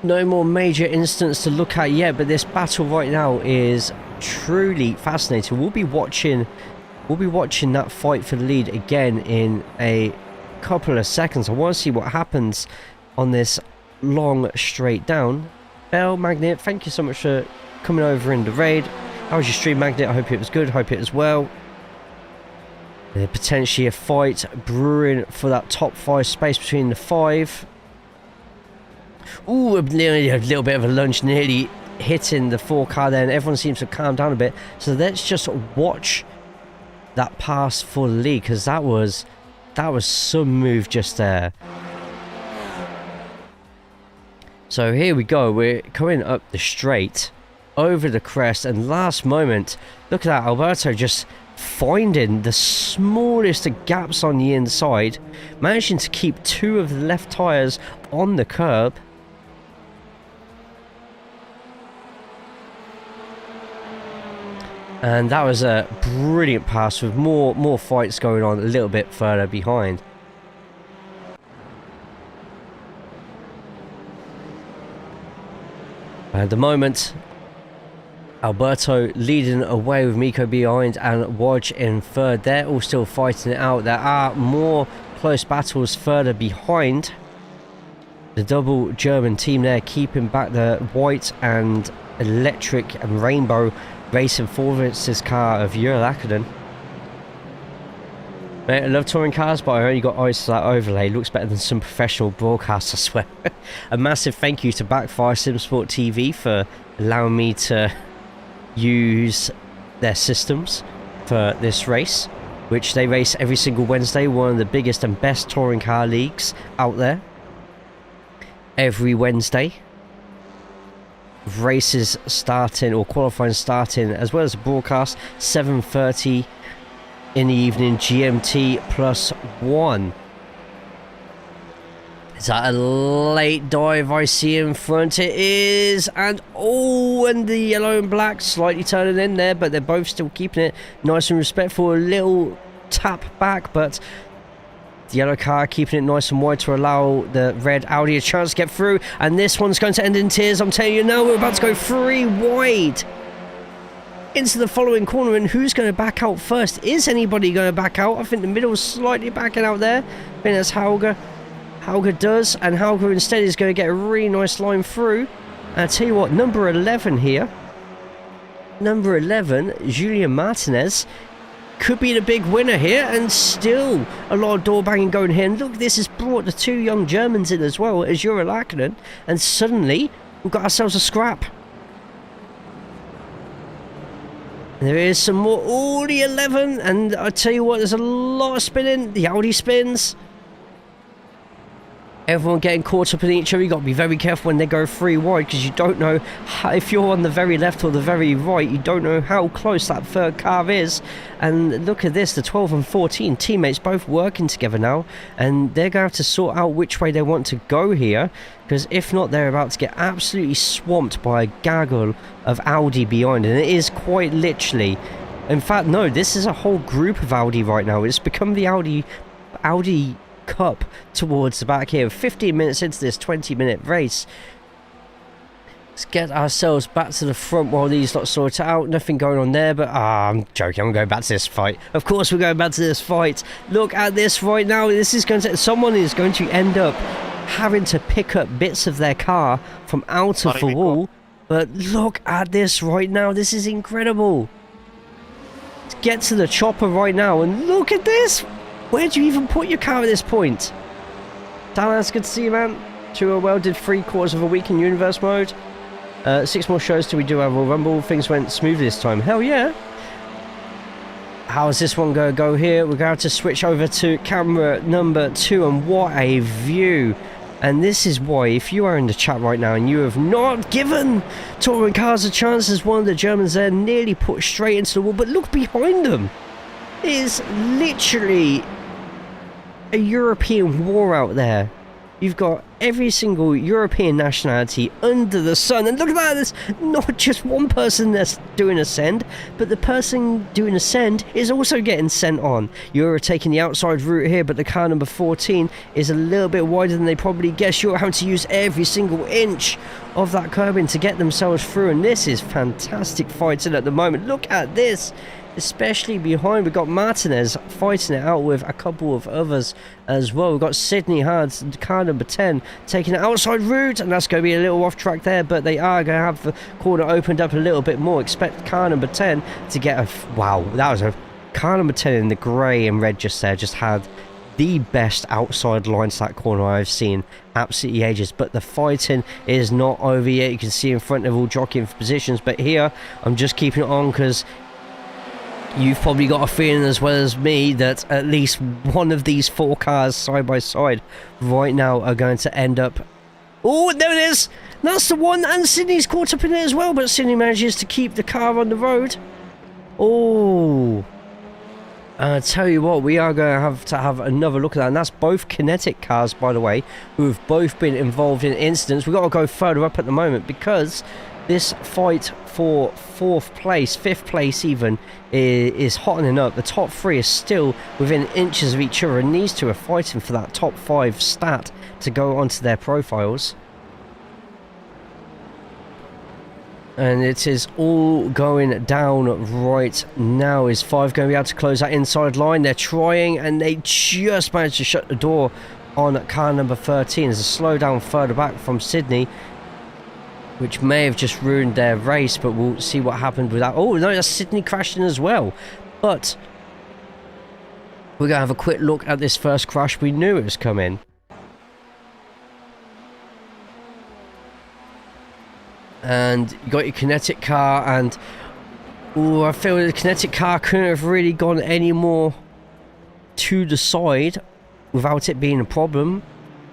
no more major incidents to look at yet, but this battle right now is truly fascinating. We'll be watching that fight for the lead again in a couple of seconds. I want to see what happens on this long straight down. Bell Magnet, thank you so much for coming over in the raid. How was your stream, Magnet? I hope it was good. Hope it was well. There's potentially a fight brewing for that top 5 space between the 5. Ooh, a little bit of a lunge, nearly hitting the 4 car there, and everyone seems to calm down a bit. So let's just watch that pass for the lead, because that was some move just there. So here we go, we're coming up the straight, over the crest, and last moment, look at that, Alberto just finding the smallest of gaps on the inside, managing to keep 2 of the left tyres on the curb. And that was a brilliant pass with more fights going on a little bit further behind. At the moment, Alberto leading away with Miko behind and Wodge in third. They're all still fighting it out. There are more close battles further behind. The double German team there keeping back the white and electric and rainbow racing Forces car of Eurolacadon. Mate, I love touring cars, but I only got eyes for that overlay. Looks better than some professional broadcasts, I swear. A massive thank you to Backfire Simsport TV for allowing me to use their systems for this race, which they race every single Wednesday. One of the biggest and best touring car leagues out there. Every Wednesday. Races starting, or qualifying starting, as well as the broadcast, 7:30 in the evening GMT +1. Is that a late dive I see in front? It is, and oh, and the yellow and black slightly turning in there, but they're both still keeping it nice and respectful. A little tap back, but the yellow car keeping it nice and wide to allow the red Audi a chance to get through. And this one's going to end in tears, I'm telling you now. We're about to go 3 wide into the following corner. And who's going to back out first? Is anybody going to back out? I think the middle is slightly backing out there. I think that's Hauger. Hauger does. And Hauger instead is going to get a really nice line through. And I tell you what, number 11 here. Number 11, Julian Martinez, could be the big winner here, and still a lot of door banging going here. And look, this has brought the 2 young Germans in as well as Eurolacadon, and suddenly we've got ourselves a scrap. There is some more. Oh, the 11, and I tell you what, there's a lot of spinning. The Audi spins. Everyone getting caught up in each other. You've got to be very careful when they go 3 wide, because you don't know how, if you're on the very left or the very right, you don't know how close that third car is. And look at this, the 12 and 14 teammates both working together now, and they're going to have to sort out which way they want to go here, because if not, they're about to get absolutely swamped by a gaggle of Audi behind. And it is quite literally, in fact, no, this is a whole group of Audi right now. It's become the Audi Cup towards the back here. 15 minutes into this 20-minute race. Let's get ourselves back to the front while these lot sort it out. Nothing going on there, but I'm joking. I'm going back to this fight. Of course we're going back to this fight. Look at this right now. This is going to... Someone is going to end up having to pick up bits of their car from out of the wall. But look at this right now. This is incredible. Let's get to the chopper right now. And look at this. Where do you even put your car at this point? Dan, that's good to see you, man. 2 well, did 3/4 of a week in universe mode. 6 more shows till we do our Royal Rumble. Things went smoothly this time. Hell yeah. How's this one going to go here? We're going to switch over to camera number 2, and what a view. And this is why, if you are in the chat right now and you have not given touring cars a chance, as one of the Germans there nearly put straight into the wall, but look behind them. It is literally a European war out there. You've got every single European nationality under the sun. And look at that, there's not just one person that's doing a send, but the person doing a send is also getting sent on. You're taking the outside route here, but the car number 14 is a little bit wider than they probably guess. You're having to use every single inch of that curbing to get themselves through. And this is fantastic fighting at the moment. Look at this. Especially behind, we've got Martinez fighting it out with a couple of others as well. We've got Sydney Hards, car number 10, taking the outside route, and that's going to be a little off track there, but they are going to have the corner opened up a little bit more. Expect car number 10 to get a... Wow, that was a... Car number 10 in the grey and red just there just had the best outside line to that corner I've seen absolutely ages, but the fighting is not over yet. You can see in front of all jockeying for positions, but here I'm just keeping it on because you've probably got a feeling as well as me that at least one of these 4 cars side by side right now are going to end up... Oh, there it is! That's the one, and Sydney's caught up in it as well, but Sydney manages to keep the car on the road. Oh, I tell you what, we are going to have another look at that, and that's both kinetic cars, by the way, who have both been involved in incidents. We've got to go further up at the moment because this fight for 4th place, 5th place even, is hottening up. The top 3 is still within inches of each other, and these two are fighting for that top 5 stat to go onto their profiles. And it is all going down right now. Is 5 going to be able to close that inside line? They're trying, and they just managed to shut the door on car number 13. There's a slowdown further back from Sydney, which may have just ruined their race, but we'll see what happened with that. Oh, no, that's Sydney crashing as well. But we're going to have a quick look at this first crash. We knew it was coming. And you got your kinetic car, and oh, I feel the kinetic car couldn't have really gone any more to the side without it being a problem.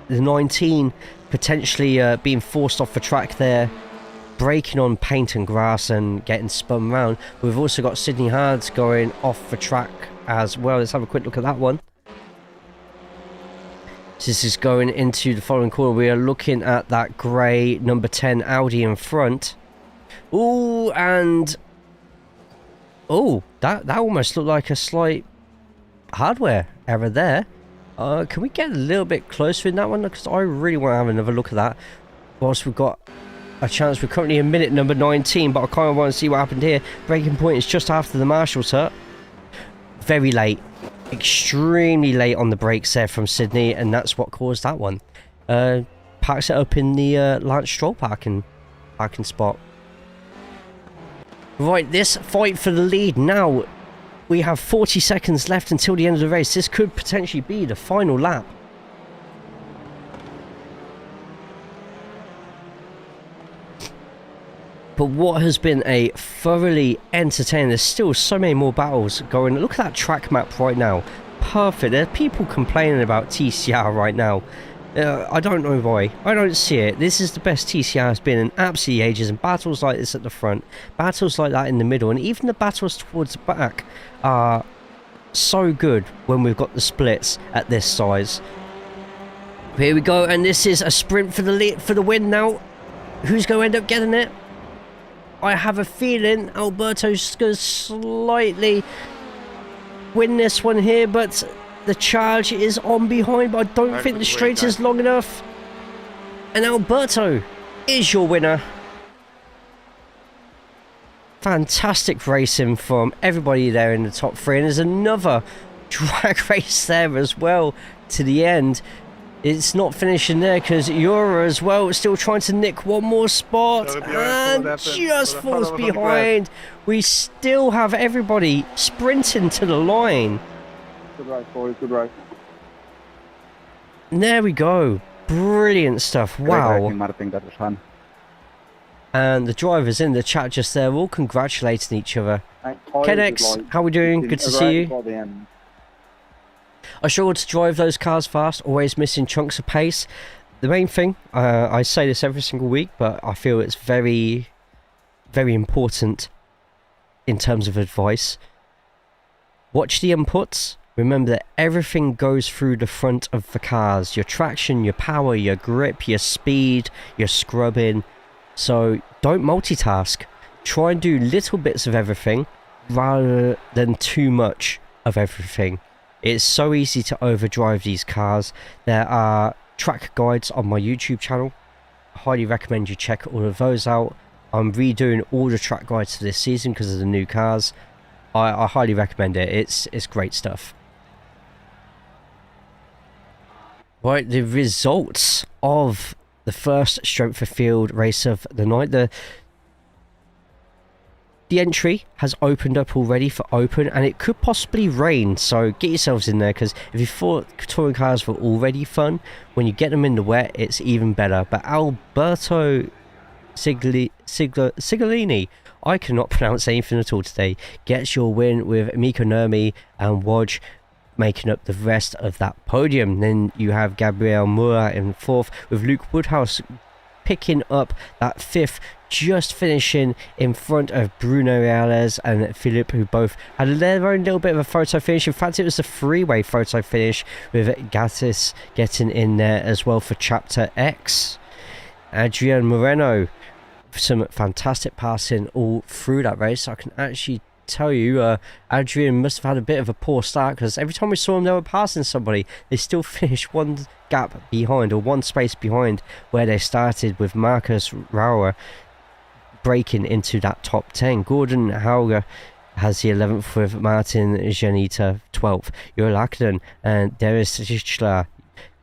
The 19 potentially being forced off the track there, braking on paint and grass and getting spun round. We've also got Sydney Hards going off the track as well. Let's have a quick look at that one. This is going into the following corner. We are looking at that grey number 10 Audi in front. Oh, and oh, that almost looked like a slight hardware error there. Can we get a little bit closer in that one? Because I really want to have another look at that whilst we've got a chance. We're currently in minute number 19, but I kind of want to see what happened here. Breaking point is just after the Marshall's hut. Very late. Extremely late on the brakes there from Sydney, and that's what caused that one. Parks it up in the Lance Stroll parking spot. Right, this fight for the lead now. We have 40 seconds left until the end of the race. This could potentially be the final lap. But what has been a thoroughly entertaining... There's still so many more battles going. Look at that track map right now. Perfect. There are people complaining about TCR right now. I don't know why. I don't see it. This is the best TCR has been in absolutely ages. And battles like this at the front, battles like that in the middle, and even the battles towards the back are so good when we've got the splits at this size. Here we go, and this is a sprint for the lead, for the win now. Who's going to end up getting it? I have a feeling Alberto's going to slightly win this one here, but the charge is on behind, but I don't think the straight is long enough. And Alberto is your winner. fantastic racing from everybody there in the top three, and there's another drag race there as well to the end. It's not finishing there because Euro as well still trying to nick one more spot and just falls behind. We still have everybody sprinting to the line. Good drive, boys, good drive. And there we go. Brilliant stuff. Wow. Martin, that was fun. And the drivers in the chat just there all congratulating each other. KenX, how we doing? Good to see you. I struggled to drive those cars fast, always missing chunks of pace. The main thing, I say this every single week, but I feel it's very, very important in terms of advice. Watch the inputs. Remember that everything goes through the front of the cars. Your traction, your power, your grip, your speed, your scrubbing. So don't multitask. Try and do little bits of everything rather than too much of everything. It's so easy to overdrive these cars. There are track guides on my YouTube channel. I highly recommend you check all of those out. I'm redoing all the track guides for this season because of the new cars. I highly recommend it. It's great stuff. Right, the results of the first Strength of Field race of the night. The entry has opened up already for open, and it could possibly rain, so get yourselves in there, because if you thought touring cars were already fun, when you get them in the wet it's even better. But Alberto Sigolini, I cannot pronounce anything at all today, gets your win with Miko Nurmi and Wodge making up the rest of that podium. Then you have Gabriel Moura in fourth, with Luke Woodhouse picking up that fifth, just finishing in front of Bruno Reales and Philippe, who both had their own little bit of a photo finish. In fact, it was a three-way photo finish with Gattis getting in there as well for Chapter X. Adrian Moreno, some fantastic passing all through that race. I can actually tell you, Adrian must have had a bit of a poor start, because every time we saw them they were passing somebody, they still finished one gap behind, or one space behind where they started, with Marcus Rauer breaking into that top 10. Gordon Hauger has the 11th with Martin Janita 12th. Eurolakden and Darius Tischler,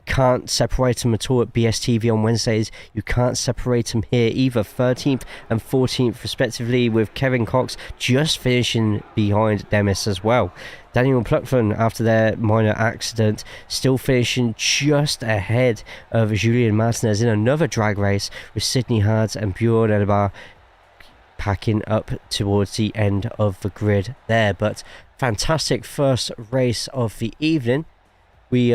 can't separate them at all at BSTV on Wednesdays. You can't separate them here either. 13th and 14th respectively, with Kevin Cox just finishing behind Demis as well. Daniel Pluckman, after their minor accident, still finishing just ahead of Julian Martinez in another drag race, with Sidney Hards and Bjorn Elbar packing up towards the end of the grid there. But fantastic first race of the evening. We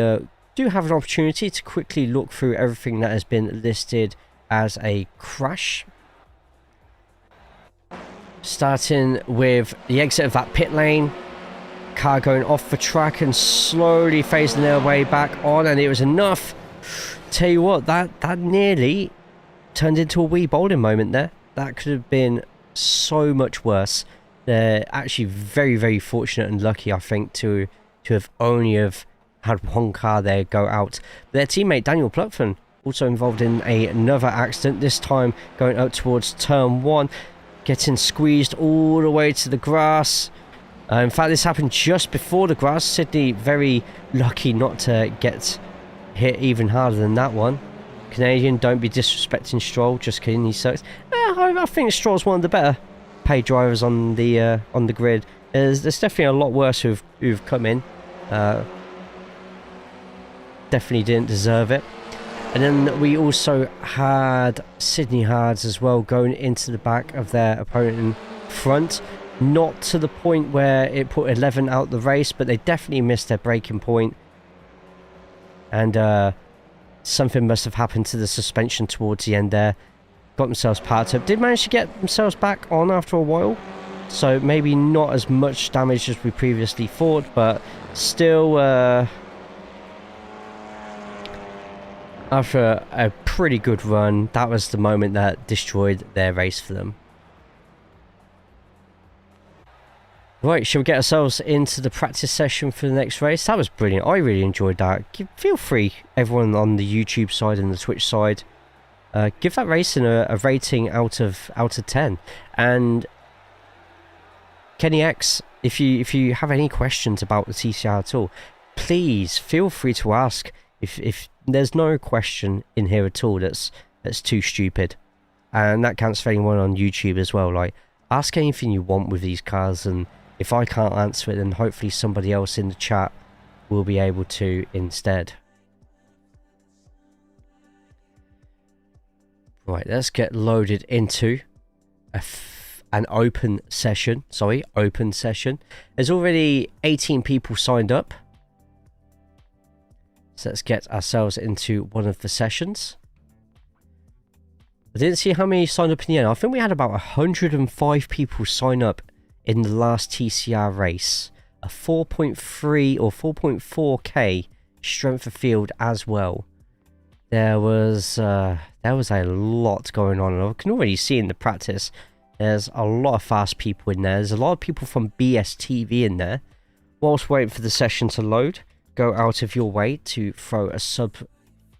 do have an opportunity to quickly look through everything that has been listed as a crash. Starting with the exit of that pit lane, car going off the track and slowly phasing their way back on, and it was enough. Tell you what, that nearly turned into a wee bowling moment there. That could have been so much worse. They're actually very, very fortunate and lucky, I think, to have only had one car there go out. Their teammate Daniel Pluckman also involved in another accident, this time going up towards turn 1, getting squeezed all the way to the grass. In fact, this happened just before the grass. Sydney very lucky not to get hit even harder than that one. Canadian, don't be disrespecting Stroll, just kidding, he sucks. I think Stroll's one of the better paid drivers on the grid. There's definitely a lot worse who've come in. Definitely didn't deserve it. And then we also had Sidney Hards as well going into the back of their opponent in front. Not to the point where it put 11 out the race, but they definitely missed their braking point. And something must have happened to the suspension towards the end there. Got themselves parked up. Did manage to get themselves back on after a while. So maybe not as much damage as we previously thought, but still... after a pretty good run, that was the moment that destroyed their race for them. Right, shall we get ourselves into the practice session for the next race? That was brilliant. I really enjoyed that. Feel free, everyone on the YouTube side and the Twitch side, give that racing a rating out of 10. And Kenny X, if you have any questions about the TCR at all, please feel free to ask. If there's no question in here at all that's too stupid, and that counts for anyone on YouTube as well. Like, ask anything you want with these cars, and if I can't answer it, then hopefully somebody else in the chat will be able to instead. Right, let's get loaded into an open session. Sorry, open session. There's already 18 people signed up. So let's get ourselves into one of the sessions. I didn't see how many signed up in the end. I think we had about 105 people sign up in the last TCR race. A 4.3 or 4.4k strength of field as well. There was a lot going on, and I can already see in the practice there's a lot of fast people in there. There's a lot of people from BSTV in there. Whilst waiting for the session to load, go out of your way to throw a sub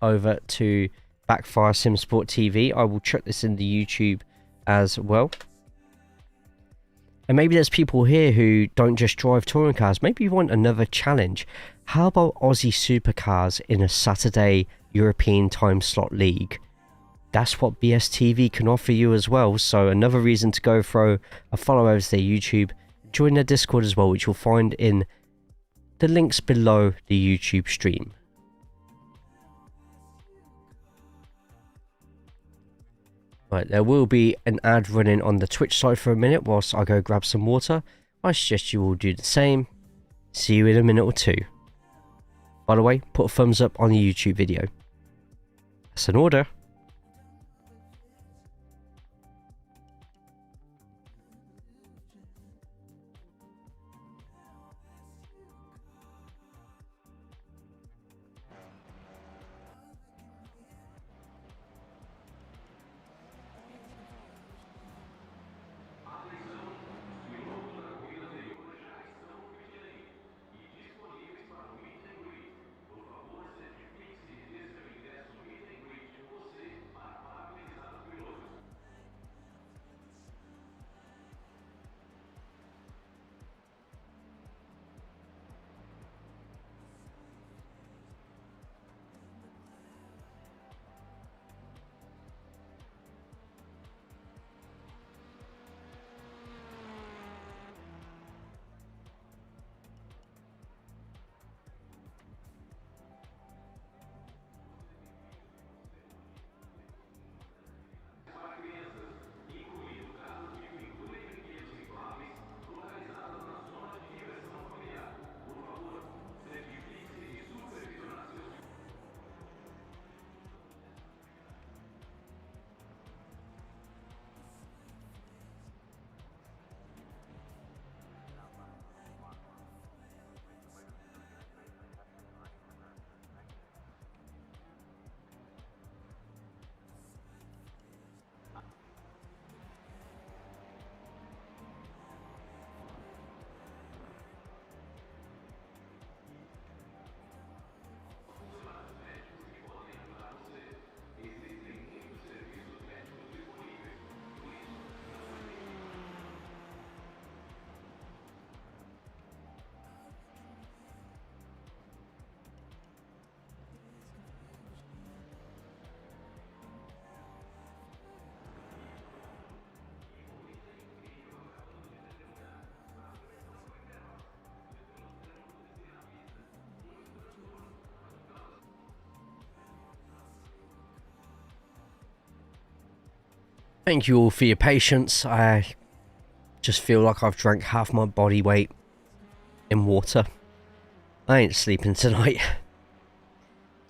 over to Backfire Simsport TV. I will chuck this in the YouTube as well. And maybe there's people here who don't just drive touring cars. Maybe you want another challenge. How about Aussie supercars in a Saturday European time slot league? That's what BSTV can offer you as well. So another reason to go throw a follow over to their YouTube. Join their Discord as well, which you'll find in the links below the YouTube stream. Right, there will be an ad running on the Twitch side for a minute whilst I go grab some water. I suggest you all do the same. See you in a minute or two. By the way, put a thumbs up on the YouTube video. That's an order. Thank you all for your patience. I just feel like I've drank half my body weight in water. I ain't sleeping tonight.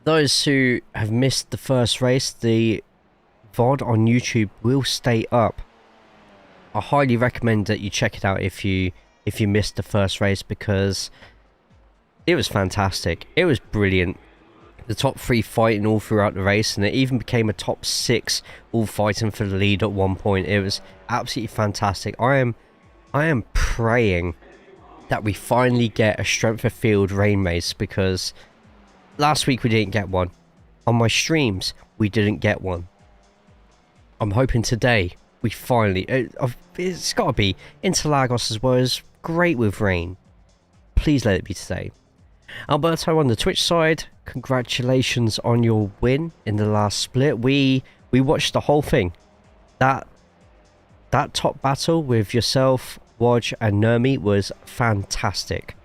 Those who have missed the first race, the VOD on YouTube will stay up. I highly recommend that you check it out if you missed the first race, because it was fantastic. It was brilliant. The top 3 fighting all throughout the race, and it even became a top 6 all fighting for the lead at one point. It was absolutely fantastic. I am praying that we finally get a strength of field rain race, because last week we didn't get one. On my streams we didn't get one. I'm hoping today we finally... it's got to be. Interlagos as well is great with rain. Please let it be today. Alberto on the Twitch side, congratulations on your win in the last split. We watched the whole thing. That top battle with yourself, Woj and Nermi was fantastic.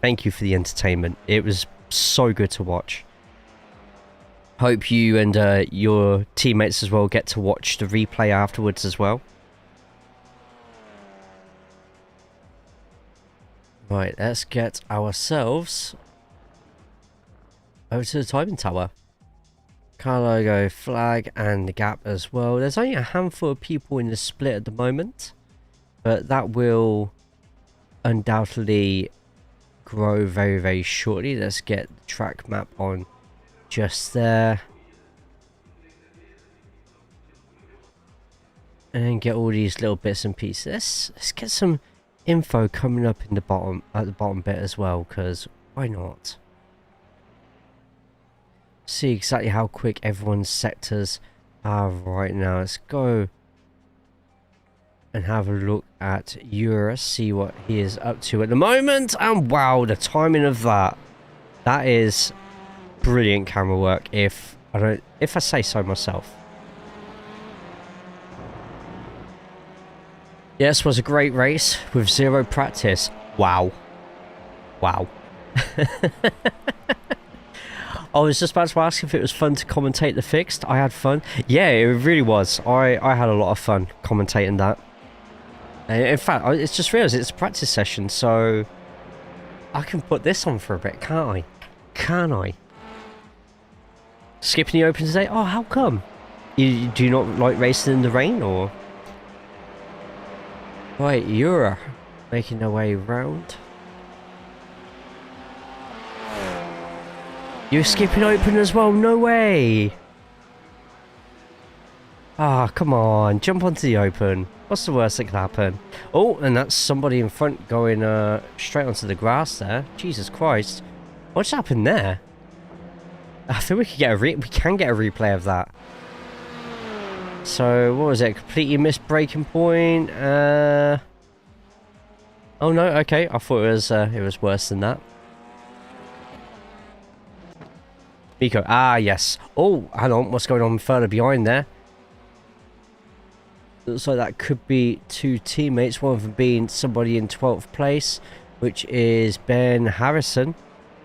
Thank you for the entertainment. It was so good to watch. Hope you and your teammates as well get to watch the replay afterwards as well. Right, let's get ourselves over to the timing tower. Car logo, flag and the gap as well. There's only a handful of people in the split at the moment, but that will undoubtedly grow very, very shortly. Let's get the track map on just there. And then get all these little bits and pieces. Let's get some info coming up in the bottom, at the bottom bit as well, because why not? See exactly how quick everyone's sectors are right now. Let's go and have a look at Ura, see what he is up to at the moment. And wow, the timing of that. That is brilliant camera work, if I say so myself. Yes, was a great race with zero practice. Wow. Wow. I was just about to ask if it was fun to commentate the fixed. I had fun. Yeah, it really was. I had a lot of fun commentating that. In fact, it's just realised it's a practice session, so I can put this on for a bit, can't I? Can I? Skipping the open today? Oh, how come? Do you not like racing in the rain, or? Right, Ura making their way round. You're skipping open as well? No way! Ah, come on, jump onto the open. What's the worst that could happen? Oh, and that's somebody in front going straight onto the grass there. Jesus Christ. What's happened there? I think we can get a replay of that. So, what was it? Completely missed braking point. Oh no, okay. I thought it was worse than that. Miko, ah yes. Oh, hang on, what's going on further behind there? Looks like that could be two teammates, one of them being somebody in 12th place, which is Ben Harrison.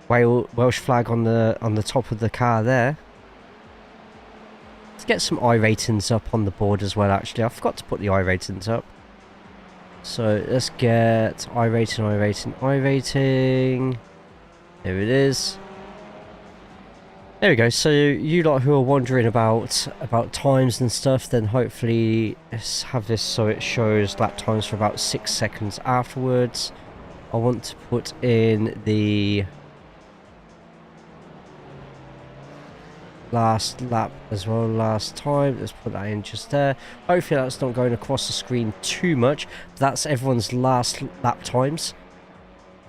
Welsh flag on the top of the car there. Let's get some iRatings up on the board as well, actually. I forgot to put the iRatings up. So let's get iRating. There it is. There we go. So you lot who are wondering about times and stuff, then hopefully let's have this so it shows lap times for about 6 seconds afterwards. I want to put in the last lap as well, last time. Let's put that in just there. Hopefully that's not going across the screen too much. That's everyone's last lap times.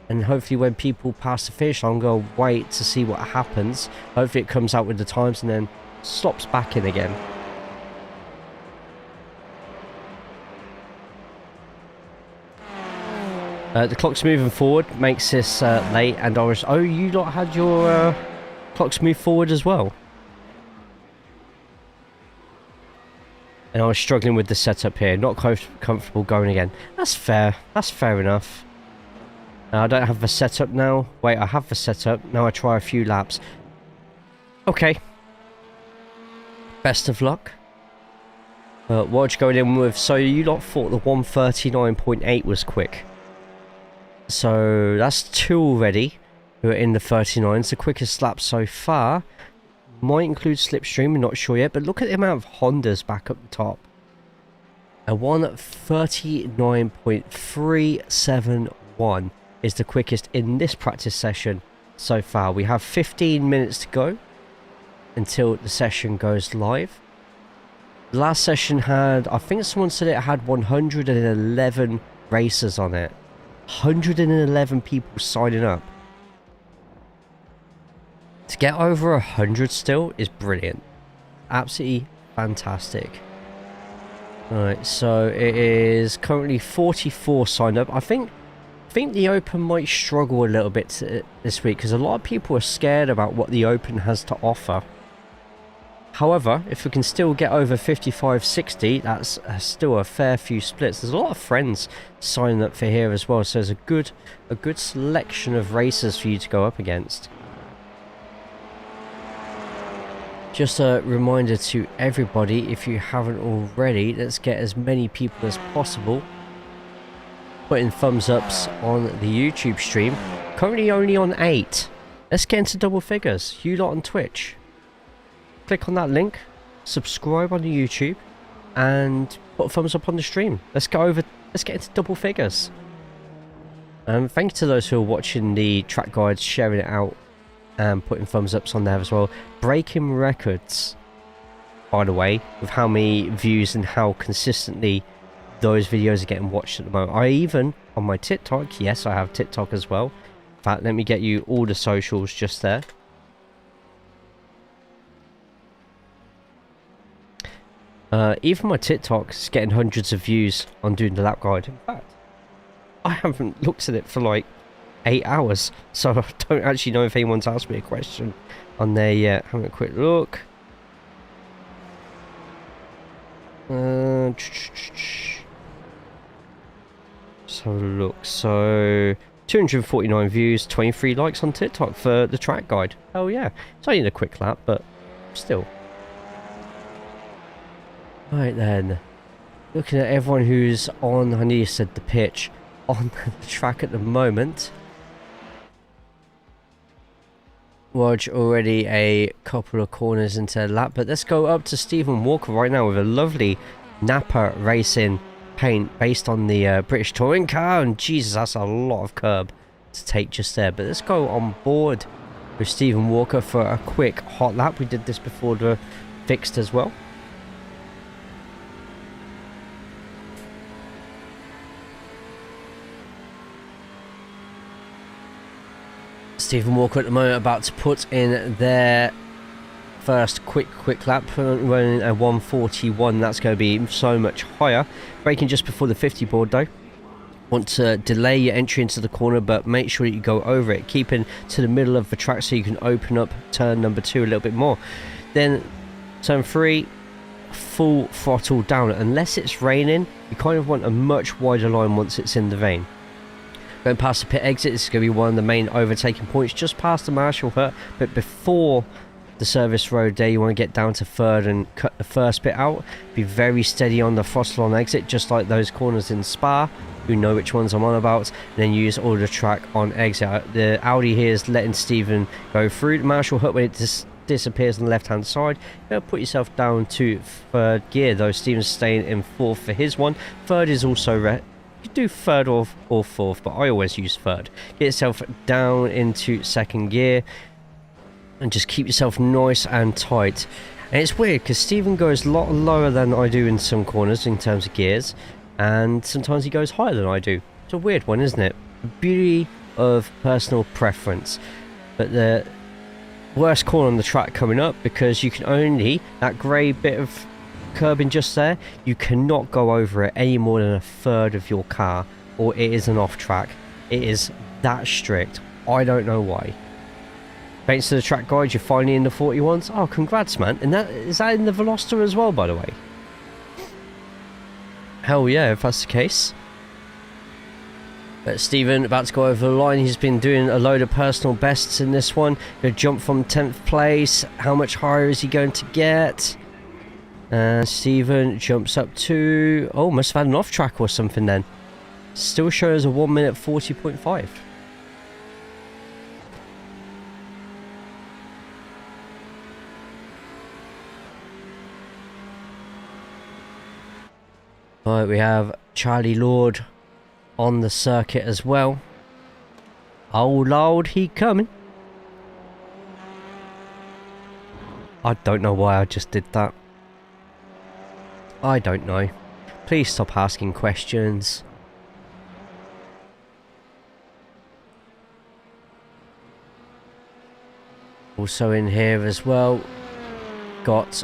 And hopefully when people pass the finish line, I'm going to wait to see what happens. Hopefully it comes out with the times and then slops back in again. The clock's moving forward, makes this late, and I was... Oh, you lot had your clocks move forward as well? And I was struggling with the setup here, not comfortable going again. That's fair, that's fair enough. I don't have the setup now. Wait, I have the setup. Now I try a few laps. Okay. Best of luck. What's going in with... So you lot thought the 139.8 was quick. So that's 2 already who are in the 39s. The quickest lap so far might include slipstream, I'm not sure yet. But look at the amount of Hondas back up the top. A 139.371 is the quickest in this practice session so far. We have 15 minutes to go until the session goes live. The last session had, I think someone said it had 111 racers on it. 111 people signing up. To get over 100 still is brilliant. Absolutely fantastic. Alright, so it is currently 44 signed up. I think the Open might struggle a little bit this week because a lot of people are scared about what the Open has to offer. However, if we can still get over 55, 60, that's still a fair few splits. There's a lot of friends signing up for here as well, so there's a good selection of racers for you to go up against. Just a reminder to everybody, if you haven't already, let's get as many people as possible putting thumbs ups on the YouTube stream. Currently only on 8. Let's get into double figures. You lot on Twitch, click on that link, subscribe on the YouTube, and put a thumbs up on the stream. Let's get into double figures. Thank you to those who are watching the track guides, sharing it out, and putting thumbs ups on there as well. Breaking records, by the way, with how many views and how consistently those videos are getting watched at the moment. I even, on my TikTok, yes, I have TikTok as well. In fact, let me get you all the socials just there. Even my TikTok is getting hundreds of views on doing the lap guide. In fact, I haven't looked at it for like 8 hours, so I don't actually know if anyone's asked me a question on there yet. Having a quick look. Let's have a look. So 249 views, 23 likes on TikTok for the track guide. Oh yeah, it's only a quick lap, but still. Right then, looking at everyone who's on, I nearly said the pitch, on the track at the moment. Rog already a couple of corners into the lap, but let's go up to Stephen Walker right now with a lovely Napa Racing paint based on the British touring car, and Jesus, that's a lot of curb to take just there. But let's go on board with Stephen Walker for a quick hot lap. We did this before the fixed as well. Stephen Walker at the moment about to put in their first quick lap, running a 141. That's going to be so much higher. Braking just before the 50 board though. Want to delay your entry into the corner, but make sure that you go over it, keeping to the middle of the track so you can open up turn number 2 a little bit more. Then turn 3, full throttle down. Unless it's raining, you kind of want a much wider line once it's in the vein. Going past the pit exit, this is going to be one of the main overtaking points, just past the Marshall Hut, but before the service road there, you want to get down to 3rd and cut the first bit out. Be very steady on the throttle on exit, just like those corners in Spa. You know which ones I'm on about. And then use all the track on exit. The Audi here is letting Stephen go through the Marshall Hut when it disappears on the left hand side. You'll put yourself down to 3rd gear, though Stephen's staying in 4th for his one. 3rd is also you could do 3rd or 4th, but I always use 3rd. Get yourself down into 2nd gear and just keep yourself nice and tight. And it's weird because Stephen goes a lot lower than I do in some corners in terms of gears, and sometimes he goes higher than I do. It's a weird one, isn't it? The beauty of personal preference. But the worst corner on the track coming up, because you can only, that grey bit of curbing just there, you cannot go over it any more than 1/3 of your car, or it is an off track. It is that strict. I don't know why. Thanks to the track guide, you're finally in the 41s. Oh, congrats, man. And is that in the Veloster as well, by the way? Hell yeah, if that's the case. But Stephen about to go over the line. He's been doing a load of personal bests in this one. Gonna jump from 10th place. How much higher is he going to get? Stephen jumps up to... Oh, must have had an off track or something then. Still shows a 1 minute 40.5. Right, we have Charlie Lord on the circuit as well. Oh Lord, he coming. I don't know why I just did that. I don't know. Please stop asking questions. Also in here as well, got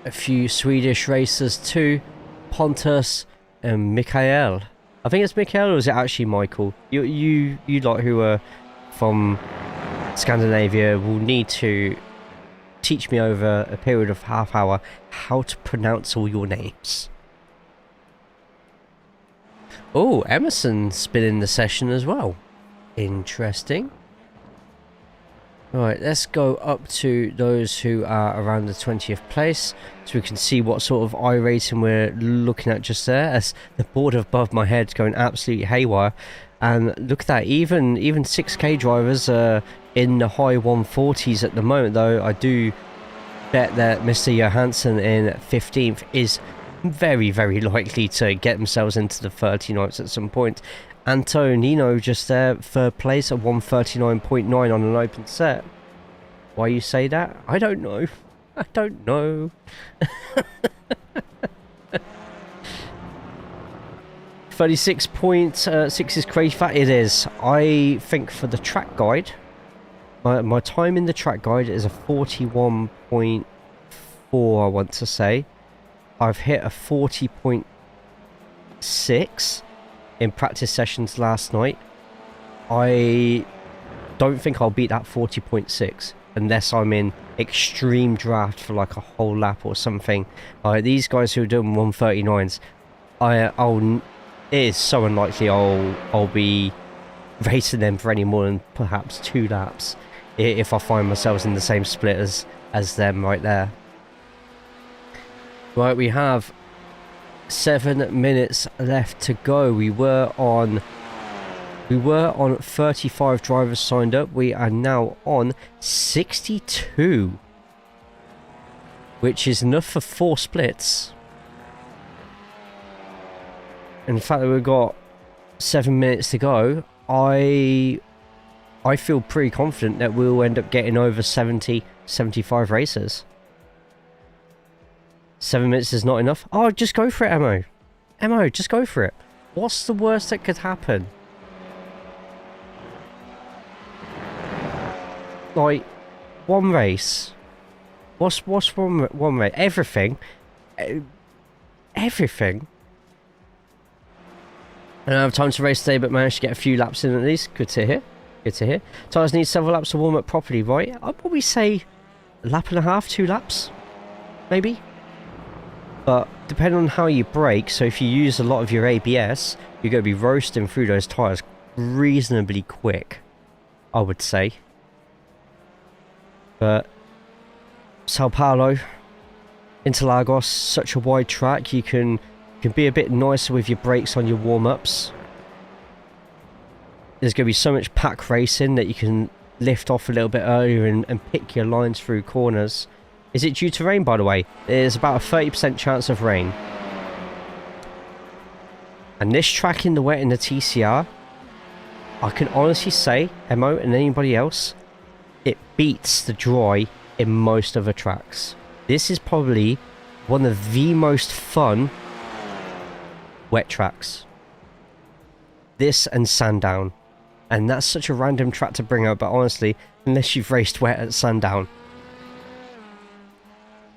a few Swedish racers too. Pontus and Mikhail. I think it's Mikhail, or is it actually Michael? You lot who are from Scandinavia will need to teach me over a period of half hour how to pronounce all your names. Oh, Emerson's been in the session as well. Interesting. Alright, let's go up to those who are around the 20th place so we can see what sort of iRacing we're looking at just there, as the board above my head's going absolutely haywire. And look at that, even 6K drivers are in the high 140s at the moment, though I do bet that Mr. Johansson in 15th is very, very likely to get themselves into the 39s at some point. Antonino just there, third place at 139.9 on an open set. Why you say that? I don't know. I don't know. 36.6 is crazy fat. It is. I think for the track guide, my time in the track guide is a 41.4, I want to say. I've hit a 40.6 in practice sessions last night. I don't think I'll beat that 40.6 unless I'm in extreme draft for like a whole lap or something. These guys who are doing 139s, it is so unlikely I'll be racing them for any more than perhaps 2 laps if I find myself in the same split as them right there. Right, we have 7 minutes left to go. We were on 35 drivers signed up. We are now on 62, which is enough for 4 splits. In fact, we've got 7 minutes to go. I feel pretty confident that we'll end up getting over 75 races. 7 minutes is not enough. Oh, just go for it, Mo. Mo, just go for it. What's the worst that could happen? Like, one race. What's one race? Everything. Everything. I don't have time to race today, but managed to get a few laps in at least. Good to hear. Good to hear. Tyres need several laps to warm up properly, right? I'd probably say a lap and a half, 2 laps. Maybe. But depending on how you brake, so if you use a lot of your ABS, you're going to be roasting through those tyres reasonably quick, I would say. But Sao Paulo, Interlagos, such a wide track, you can be a bit nicer with your brakes on your warm-ups. There's going to be so much pack racing that you can lift off a little bit earlier and pick your lines through corners. Is it due to rain, by the way? There's about a 30% chance of rain. And this track in the wet in the TCR, I can honestly say, Mo and anybody else, it beats the dry in most of the tracks. This is probably one of the most fun wet tracks. This and Sandown. And that's such a random track to bring up, but honestly, unless you've raced wet at Sandown.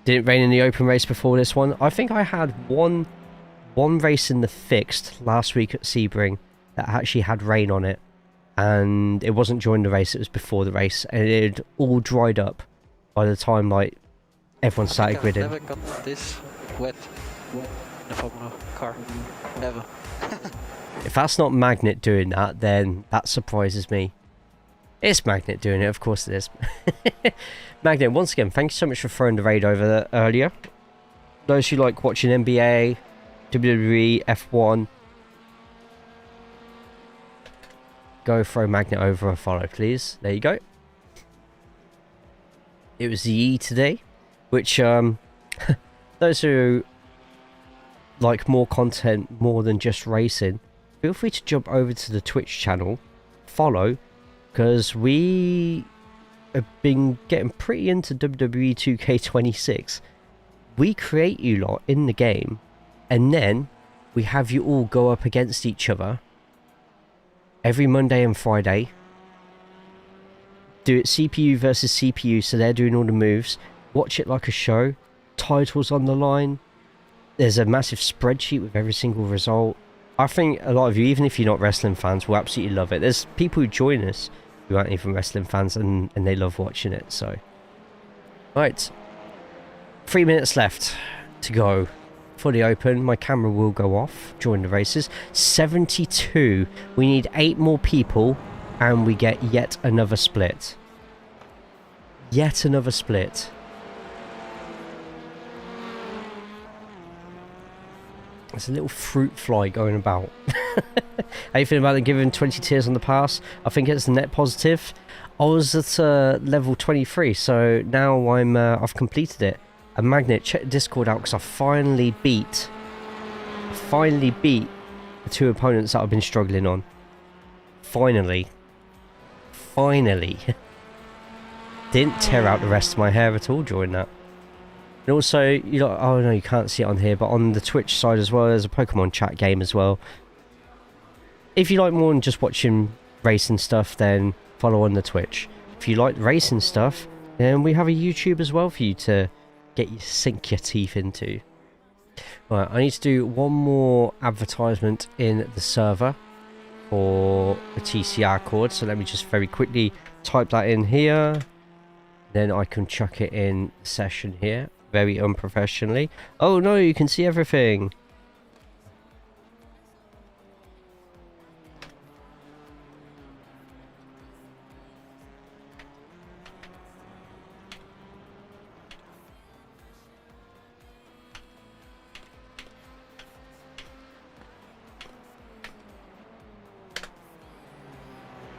Did it rain in the open race before this one? I think I had one race in the fixed last week at Sebring that actually had rain on it. And it wasn't during the race, it was before the race. And it had all dried up by the time like everyone started gridding. I've never got this wet in a Formula car. Never. If that's not Magnet doing that, then that surprises me. It's Magnet doing it, of course it is. Magnet, once again, thank you so much for throwing the raid over there earlier. Those who like watching NBA, WWE, F1, go throw Magnet over a follow, please. There you go. It was the E today, which, those who like more content more than just racing, feel free to jump over to the Twitch channel, follow, because we have been getting pretty into WWE 2K26. We create you lot in the game, and then we have you all go up against each other every Monday and Friday. Do it CPU versus CPU, so they're doing all the moves. Watch it like a show. Titles on the line. there's a massive spreadsheet with every single result. I think a lot of you, even if you're not wrestling fans, will absolutely love it. There's people who join us who aren't even wrestling fans, and they love watching it. So, right, 3 minutes left to go. Fully open. My camera will go off during the races. 72. We need 8 more people, and we get yet another split. Yet another split. There's a little fruit fly going about. How you feeling about them giving 20 tiers on the pass? I think it's a net positive. I was at level 23, so now I've completed it. A magnet, check Discord out, because I finally beat the 2 opponents that I've been struggling on. Finally. Didn't tear out the rest of my hair at all during that. And also, you know, oh no, you can't see it on here, but on the Twitch side as well, there's a Pokemon chat game as well. If you like more than just watching racing stuff, then follow on the Twitch. If you like racing stuff, then we have a YouTube as well for you to sink your teeth into. Right, I need to do one more advertisement in the server for the TCR code, so let me just very quickly type that in here. Then I can chuck it in the session here, very unprofessionally. Oh no, you can see everything.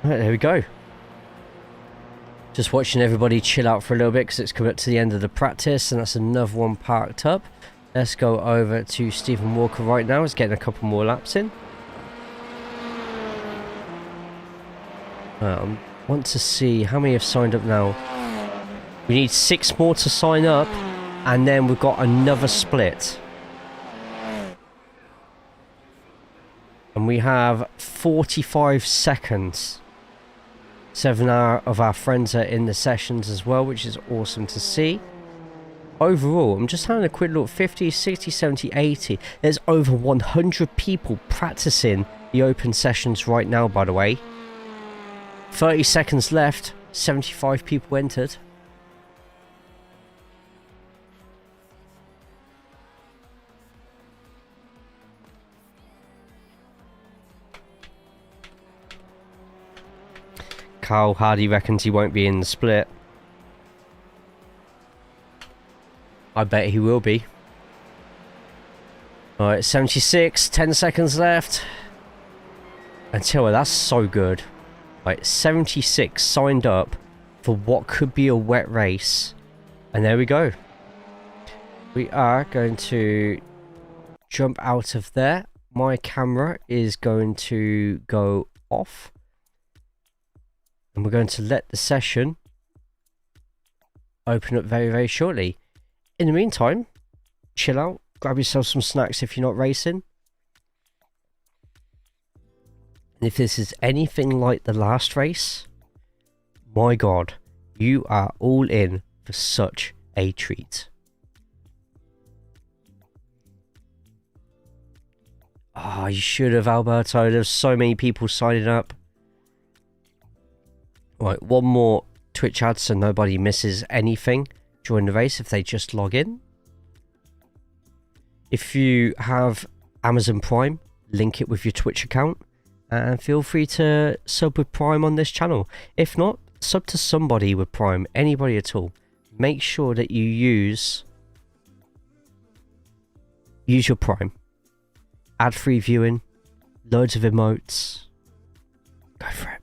Right, there we go. Just watching everybody chill out for a little bit because it's coming up to the end of the practice, and that's another one parked up. Let's go over to Stephen Walker right now. He's getting a couple more laps in. I want to see how many have signed up now. We need 6 more to sign up, and then we've got another split. And we have 45 seconds. 7 of our friends are in the sessions as well, which is awesome to see. Overall, I'm just having a quick look. 50, 60, 70, 80. There's over 100 people practicing the open sessions right now, by the way. 30 seconds left. 75 people entered. Carl Hardy reckons he won't be in the split. I bet he will be. Alright, 76, 10 seconds left. And tell her, that's so good. Right, 76 signed up for what could be a wet race. And there we go. We are going to jump out of there. My camera is going to go off. And we're going to let the session open up very, very shortly. In the meantime, chill out, grab yourself some snacks if you're not racing. And if this is anything like the last race, my God, you are all in for such a treat. Ah, oh, you should have, Alberto. There's so many people signing up. Right, one more Twitch ad so nobody misses anything during the race if they just log in. If you have Amazon Prime, link it with your Twitch account and feel free to sub with Prime on this channel. If not, sub to somebody with Prime, anybody at all. Make sure that you use your Prime. Ad-free viewing, loads of emotes. Go for it.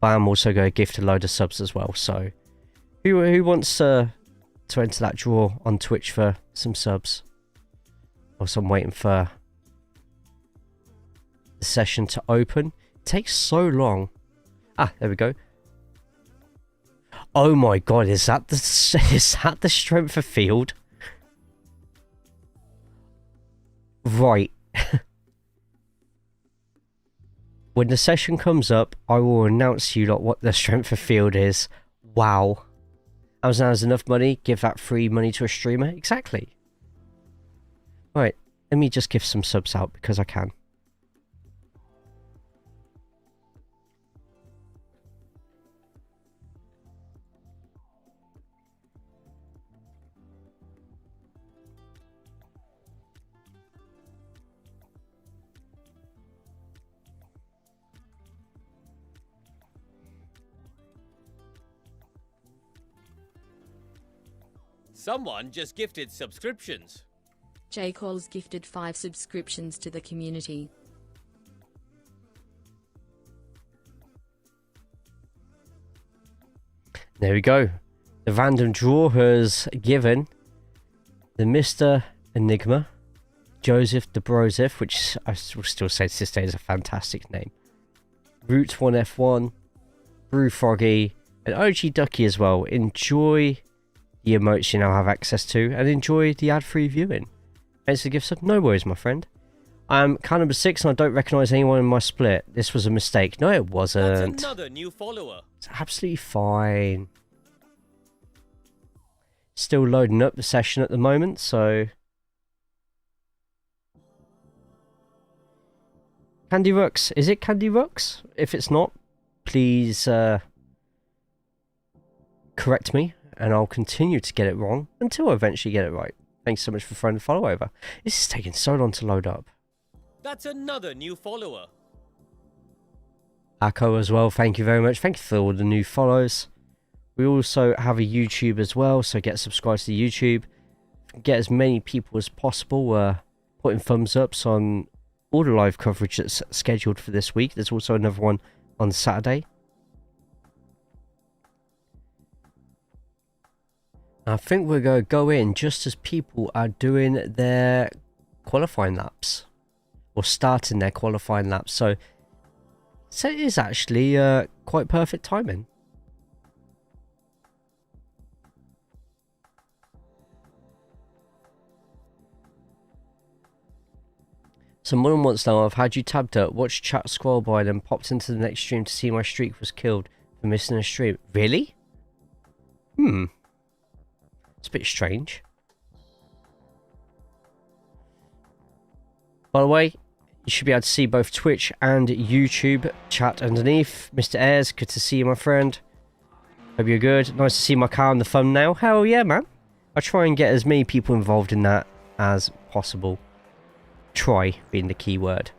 I'm also going to gift a load of subs as well. So, who wants to enter that draw on Twitch for some subs? Also, I'm waiting for the session to open. It takes so long. Ah, there we go. Oh my God, is that the strength of field? Right. When the session comes up, I will announce to you lot what the strength of field is Wow. Amazon has enough money, give that free money to a streamer? Exactly. Right, let me just give some subs out because I can. Someone just gifted subscriptions. JayCaulls gifted 5 subscriptions to the community. There we go. The random draw has given the Mr. Enigma, Joseph Dobrozif, which I will still say to this day is a fantastic name, Route 1F1, Brew Froggy, and OG Ducky as well. Enjoy the emotes you now have access to, and enjoy the ad-free viewing. Thanks for the gift sub. No worries, my friend. I'm car number 6 and I don't recognise anyone in my split. This was a mistake. No, it wasn't. That's another new follower. It's absolutely fine. Still loading up the session at the moment, so... Candy Rux. Is it Candy Rux? If it's not, please correct me, and I'll continue to get it wrong until I eventually get it right. Thanks so much for throwing the follow over. This is taking so long to load up. That's another new follower. Akko as well, thank you very much. Thank you for all the new follows. We also have a YouTube as well, so get subscribed to the YouTube. Get as many people as possible putting thumbs ups on all the live coverage that's scheduled for this week. There's also another one on Saturday. I think we're going to go in just as people are doing their qualifying laps. Or starting their qualifying laps. So it is actually quite perfect timing. Someone wants to know, I've had you tabbed up, watched chat scroll by, then popped into the next stream to see my streak was killed for missing a stream. Really? It's a bit strange. By the way, you should be able to see both Twitch and YouTube chat underneath. Mr. Ayres, good to see you, my friend. Hope you're good. Nice to see my car on the thumbnail. Hell yeah, man. I try and get as many people involved in that as possible. Try being the key word.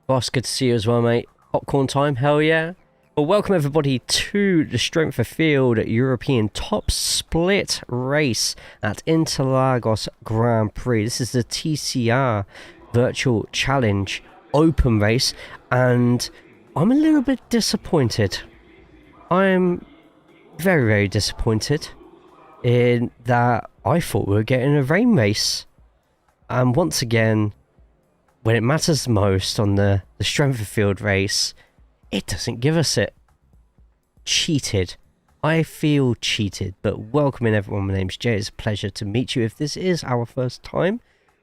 Boss, good to see you as well, mate. Popcorn time, hell yeah. Well, welcome everybody to the Strength of Field European Top Split race at Interlagos Grand Prix. This is the TCR Virtual Challenge Open race, and I'm a little bit disappointed. I'm very, very disappointed in that I thought we were getting a rain race. And once again, when it matters most on the Strength of Field race, it doesn't give us it. Cheated. I feel cheated, but welcome in everyone. My name's Jay. It's a pleasure to meet you. If this is our first time,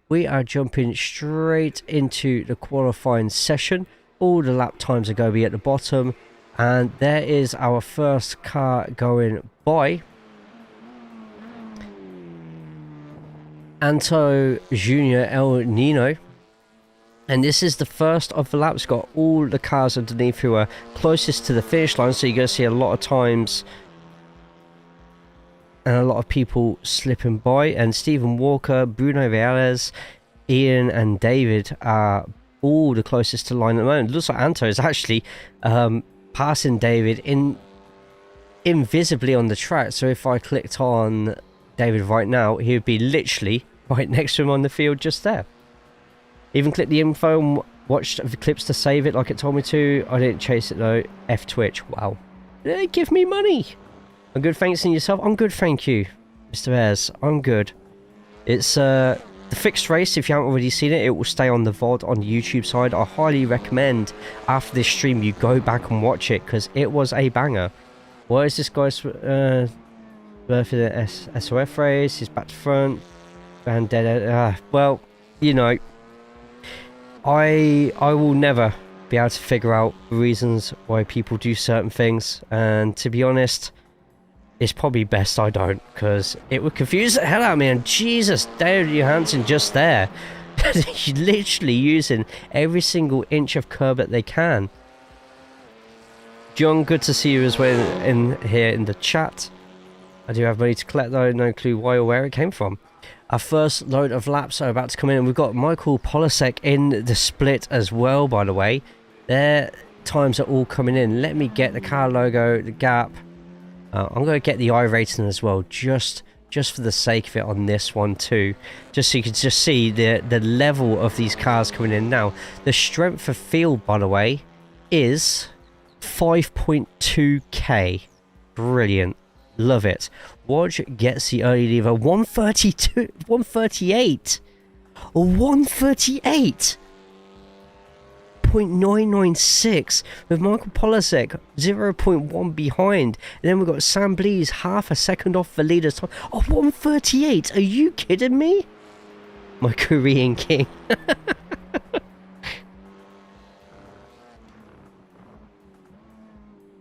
we are jumping straight into the qualifying session. All the lap times are going to be at the bottom, and there is our first car going by. Anto Junior El Nino. And this is the first of the laps. Got all the cars underneath who are closest to the finish line. So you're going to see a lot of times and a lot of people slipping by. And Stephen Walker, Bruno Reales, Ian and David are all the closest to the line at the moment. It looks like Anto is actually passing David invisibly on the track. So if I clicked on David right now, he would be literally right next to him on the field just there. Even clicked the info and watched the clips to save it like it told me to. I didn't chase it though. F Twitch. Wow. They give me money. I'm good, thanks, and yourself? I'm good, thank you, Mr. Ayres. I'm good. It's the fixed race, if you haven't already seen it, it will stay on the VOD on the YouTube side. I highly recommend after this stream you go back and watch it, because it was a banger. What is this guy's birthday? SOF race? He's back to front. Vendetta. Well, you know, I will never be able to figure out reasons why people do certain things, and to be honest, it's probably best I don't, because it would confuse the hell out of me. And Jesus, David Johansson just there, literally using every single inch of curb that they can. John, good to see you as well in here in the chat. I do have money to collect though, no clue why or where it came from. Our first load of laps are about to come in, and we've got Michael Polasek in the split as well, by the way. Their times are all coming in. Let me get the car logo, the gap. I'm going to get the iRacing as well, just for the sake of it on this one too. Just so you can just see the level of these cars coming in now. The strength of field, by the way, is 5.2k. Brilliant. Love it. Wodge gets the early lever. 132, 138. 138. 0.996 with Michael Polasek 0.1 behind, and then we've got Sam Blees half a second off the leader's time. Oh, 138. Are you kidding me? My Korean king.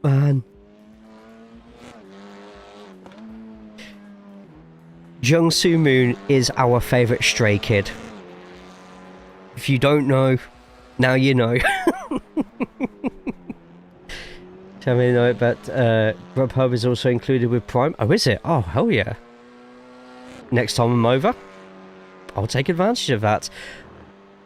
Man. Jung Soo Moon is our favourite stray kid. If you don't know, now you know. Tell me know it, but Grubhub is also included with Prime. Oh, is it? Oh, hell yeah. Next time I'm over, I'll take advantage of that.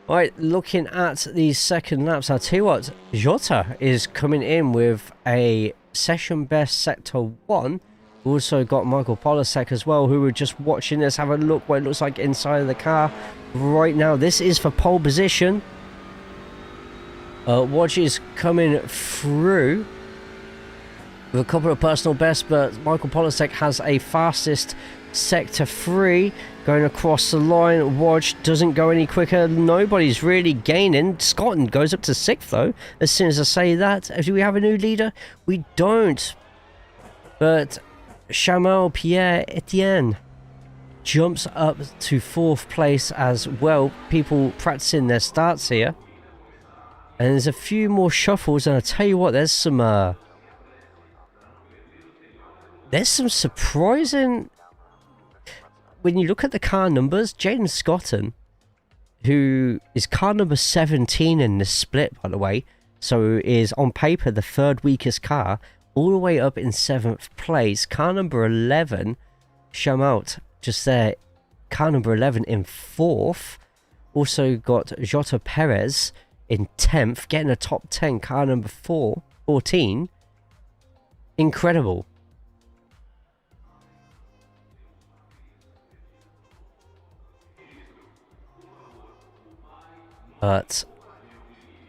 Right, looking at these second laps, I'll tell you what, Jota is coming in with a session best sector 1. We also got Michael Polasek as well, who were just watching this. Have a look what it looks like inside of the car right now. This is for pole position. Watch is coming through with a couple of personal bests, but Michael Polasek has a fastest sector 3 going across the line. Watch doesn't go any quicker. Nobody's really gaining. Scotland goes up to 6th though. As soon as I say that, do we have a new leader? We don't. But Chamal Pierre Etienne jumps up to 4th place as well. People practicing their starts here. And there's a few more shuffles, and I tell you what, there's some surprising, when you look at the car numbers. Jaden Scotton, who is car number 17 in this split, by the way, so is on paper the 3rd weakest car, all the way up in 7th place. Car number 11, Shamaut, just there, car number 11 in 4th. Also got Jota Perez in 10th, getting a top 10, car number 14. Incredible. But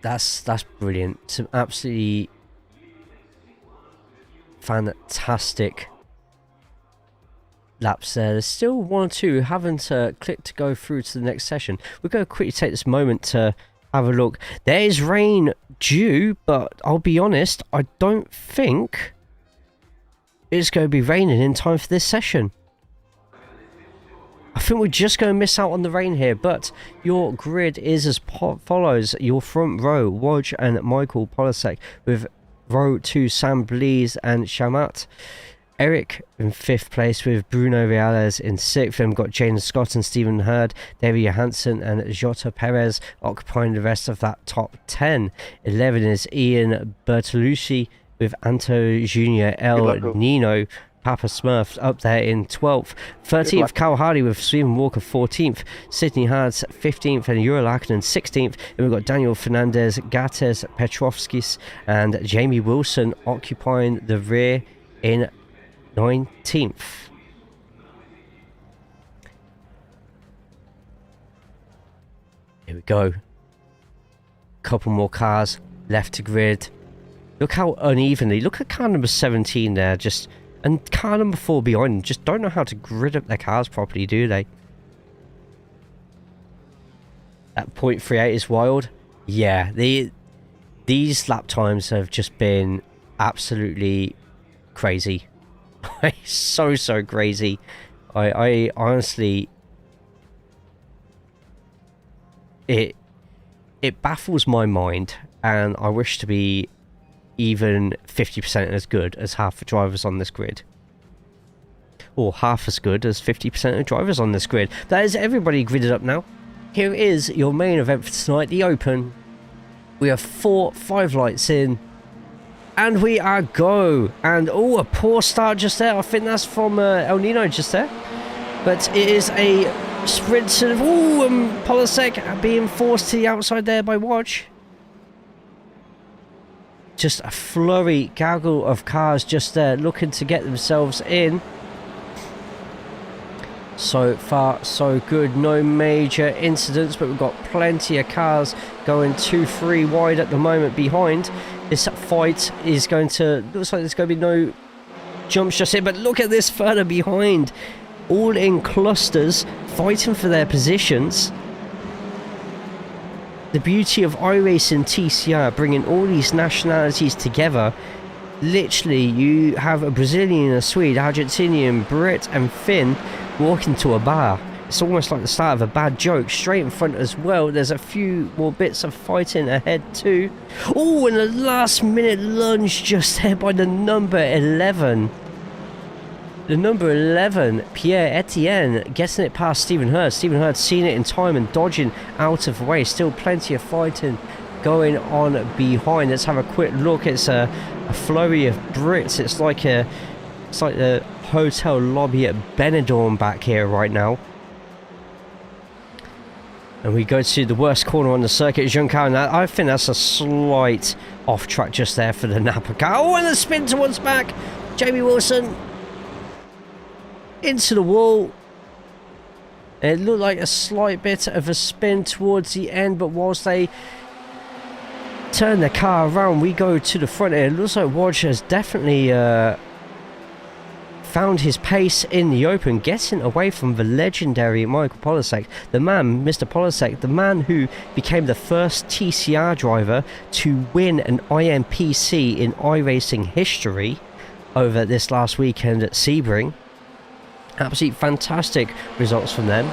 that's brilliant. Some absolutely fantastic laps there. There's still 1 or 2 who haven't clicked to go through to the next session. We're going to quickly take this moment to have a look. There is rain due, but I'll be honest, I don't think it's going to be raining in time for this session. I think we're just going to miss out on the rain here, but your grid is as follows. Your front row, Wodge and Michael Polasek, with row 2, Sam Blees and Shamat. Eric in 5th place with Bruno Reales in 6th. Then we've got James Scott and Stephen Hurd, David Johansson and Jota Perez occupying the rest of that top 10. 11 is Ian Bertolucci with Anto Jr. El Nino. Papa Smurf up there in 12th. 13th, Cal Hardy with Stephen Walker 14th. Sydney Hards 15th and Ura Lackinen 16th. And we've got Daniel Fernandez, Gates Petrovskis and Jamie Wilson occupying the rear in 19th. Here we go. Couple more cars left to grid. Look how unevenly. Look at car number 17 there. Just, and car number 4 behind. Just don't know how to grid up their cars properly, do they? At 0.38 is wild. Yeah, these lap times have just been absolutely crazy. so crazy. I honestly, it baffles my mind, and I wish to be even 50% as good as half the drivers on this grid, or half as good as 50% of drivers on this grid. That is everybody gridded up now. Here is your main event for tonight, the Open. We have 5 lights in, and we are go. And oh, a poor start just there. I think that's from El Nino just there, but it is a sprint to Polasek being forced to the outside there by Watch. Just a flurry, gaggle of cars just there looking to get themselves in. So far so good, no major incidents, but we've got plenty of cars going 2-3 wide at the moment behind. This fight is going to, looks like there's going to be no jumps just here, but look at this further behind, all in clusters fighting for their positions. The beauty of iRacing TCR, bringing all these nationalities together. Literally, you have a Brazilian, a Swede, Argentinian, Brit and Finn walking to a bar. It's almost like the start of a bad joke. Straight in front as well, there's a few more bits of fighting ahead too. Oh, and a last minute lunge just there by the number 11. The number 11, Pierre Etienne, getting it past Stephen Hurd. Stephen Hurd seeing it in time and dodging out of the way. Still plenty of fighting going on behind. Let's have a quick look. It's a flurry of Brits. It's like the hotel lobby at Benidorm back here right now. And we go to the worst corner on the circuit, Juncker. And I think that's a slight off track just there for the Napa car. Oh, and a spin towards back. Jamie Wilson into the wall. It looked like a slight bit of a spin towards the end, but whilst they turn the car around, we go to the front here. It looks like Wodge has definitely found his pace in the Open, getting away from the legendary Michael Polasek, the man, Mr. Polasek, the man who became the first TCR driver to win an IMPC in iRacing history over this last weekend at Sebring. Absolutely fantastic results from them.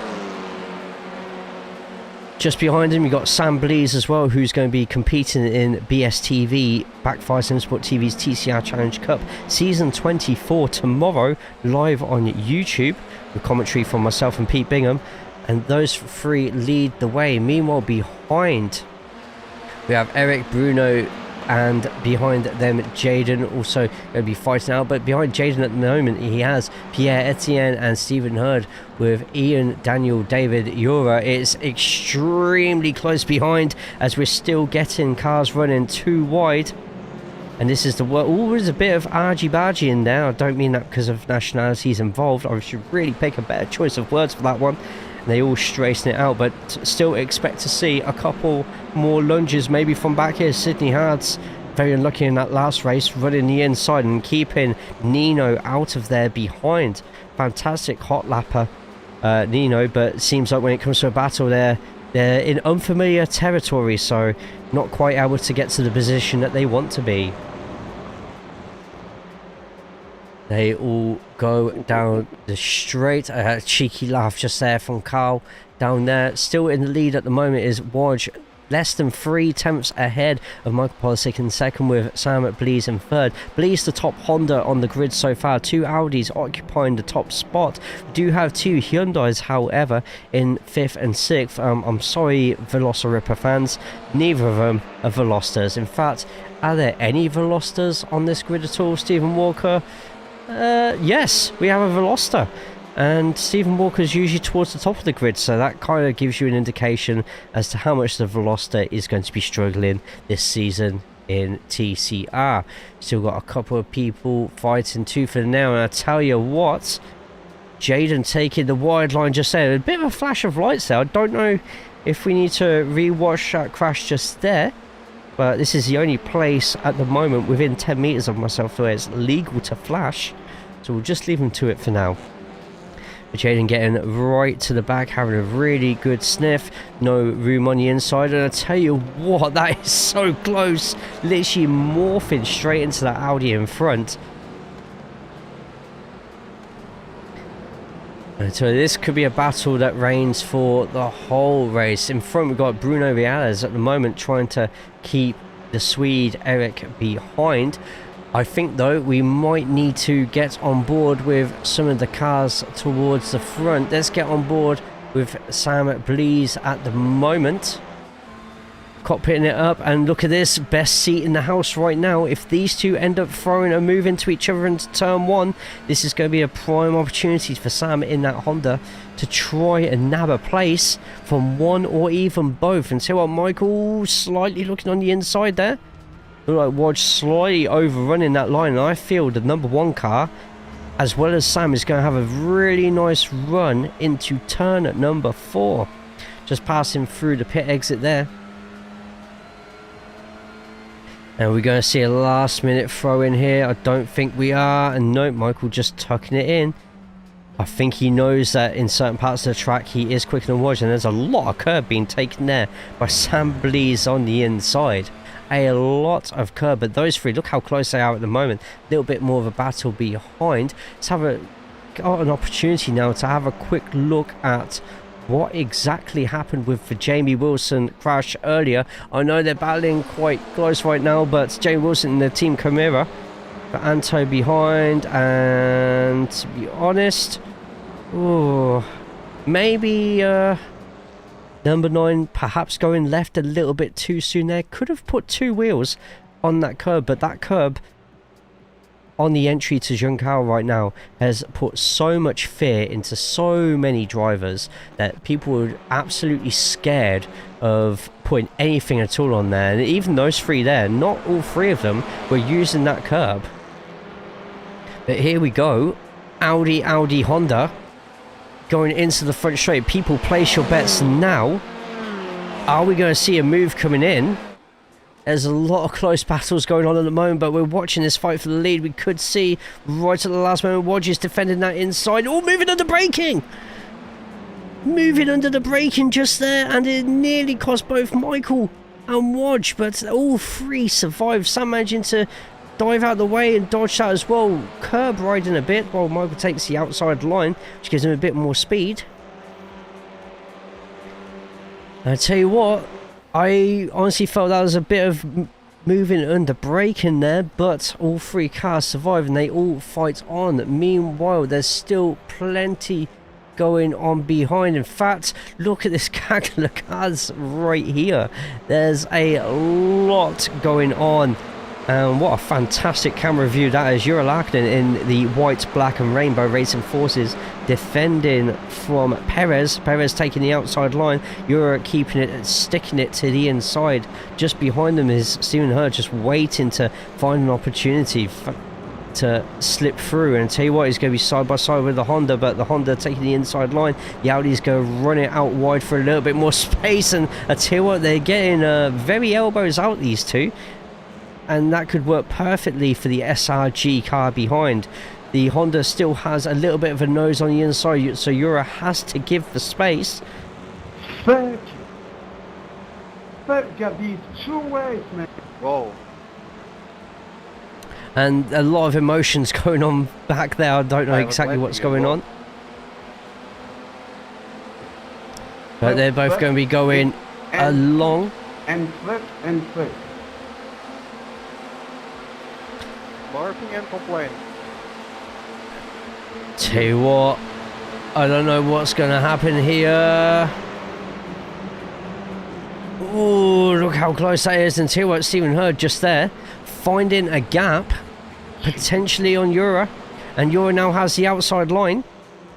Just behind him, you got Sam Blees as well, who's going to be competing in BSTV, Backfire Simsport TV's TCR Challenge Cup Season 24 tomorrow, live on YouTube, with commentary from myself and Pete Bingham. And those 3 lead the way. Meanwhile, behind, we have Eric, Bruno, and behind them Jaden also going to be fighting out. But behind Jaden at the moment, he has Pierre Etienne and Stephen Hurd with Ian, Daniel, David, Yura. It's extremely close behind as we're still getting cars running 2 wide. And this is the work. Oh, there's a bit of argy-bargy in there. I don't mean that because of nationalities involved. I should really pick a better choice of words for that one. They all straighten it out, but still expect to see a couple more lunges maybe from back here. Sydney Hards very unlucky in that last race, running the inside and keeping Nino out of there behind. Fantastic hot lapper, Nino, but it seems like when it comes to a battle they're in unfamiliar territory, so not quite able to get to the position that they want to be. They all go down the straight. A cheeky laugh just there from Carl down there. Still in the lead at the moment is Wodge, less than 3/10 ahead of Michael Polasek in second, with Sam Blees in third. Blees the top Honda on the grid so far. 2 Audis occupying the top spot. We do have 2 Hyundais, however, in 5th and 6th. I'm sorry, Velociraptor fans, neither of them are Velosters. In fact, are there any Velosters on this grid at all, Stephen Walker? Yes, we have a Veloster, and Stephen Walker's usually towards the top of the grid, so that kind of gives you an indication as to how much the Veloster is going to be struggling this season in TCR. Still got a couple of people fighting tooth and nail, and I tell you what, Jaden taking the wide line just there. A bit of a flash of lights there. I don't know if we need to re-watch that crash just there, but this is the only place at the moment within 10 meters of myself where it's legal to flash, so we'll just leave them to it for now. Jaden getting right to the back, having a really good sniff. No room on the inside. And I tell you what, that is so close. Literally morphing straight into that Audi in front. And so this could be a battle that reigns for the whole race. In front we've got Bruno Viales at the moment trying to keep the Swede Eric behind. I think though we might need to get on board with some of the cars towards the front. Let's get on board with Sam Blees at the moment. Cockpitting it up, and look at this, best seat in the house right now. If these two end up throwing a move into each other into turn one, this is going to be a prime opportunity for Sam in that Honda to try and nab a place from one or even both. And see what Michael slightly looking on the inside there. Look like Wodge slightly overrunning that line, and I feel the number one car as well as Sam is going to have a really nice run into turn at number 4. Just passing through the pit exit there. And we're going to see a last minute throw in here. I don't think we are. And no, Michael just tucking it in. I think he knows that in certain parts of the track he is quicker than Wodge. And there's a lot of curb being taken there by Sam Blees on the inside. A lot of curb. But those three, look how close they are at the moment. A little bit more of a battle behind. Let's have got an opportunity now to have a quick look at what exactly happened with the Jamie Wilson crash earlier. I know they're battling quite close right now, but Jamie Wilson in the Team Camaro, but Anto behind, and to be honest, maybe number 9 perhaps going left a little bit too soon there. Could have put 2 wheels on that curb, but that curb on the entry to Juncal right now has put so much fear into so many drivers that people were absolutely scared of putting anything at all on there. And even those 3 there, not all 3 of them were using that curb. But here we go, Audi Honda going into the front straight. People, place your bets now. Are we going to see a move coming in? There's a lot of close battles going on at the moment, but we're watching this fight for the lead. We could see right at the last moment, Wodge is defending that inside. Oh, moving under braking! Moving under the braking just there, and it nearly cost both Michael and Wodge, but all 3 survived. Sam managing to dive out of the way and dodge that as well. Curb riding a bit while Michael takes the outside line, which gives him a bit more speed. I tell you what, I honestly felt that was a bit of moving under braking there, but all 3 cars survive and they all fight on. Meanwhile, there's still plenty going on behind. In fact, look at this gaggle of cars right here. There's a lot going on. And what a fantastic camera view that is. Jura Laakinen in the white, black and rainbow Racing Forces defending from Perez. Perez taking the outside line. Jura keeping it and sticking it to the inside. Just behind them is Stephen Hurd, just waiting to find an opportunity to slip through. And tell you what, he's going to be side by side with the Honda, but the Honda taking the inside line. The Audi's going to run it out wide for a little bit more space. And I tell you what, they're getting very elbows out, these two. And that could work perfectly for the SRG car behind. The Honda still has a little bit of a nose on the inside, so Jura has to give the space. Fuck got these 2 ways, man. Whoa. And a lot of emotions going on back there. I don't know exactly what's going on. But they're both going to be going along. And flip and flip. Barking and complaining. Tell you what, I don't know what's going to happen here. Oh, look how close that is. And tell you what, Stephen Hurd just there, finding a gap, potentially on Jura. And Jura now has the outside line,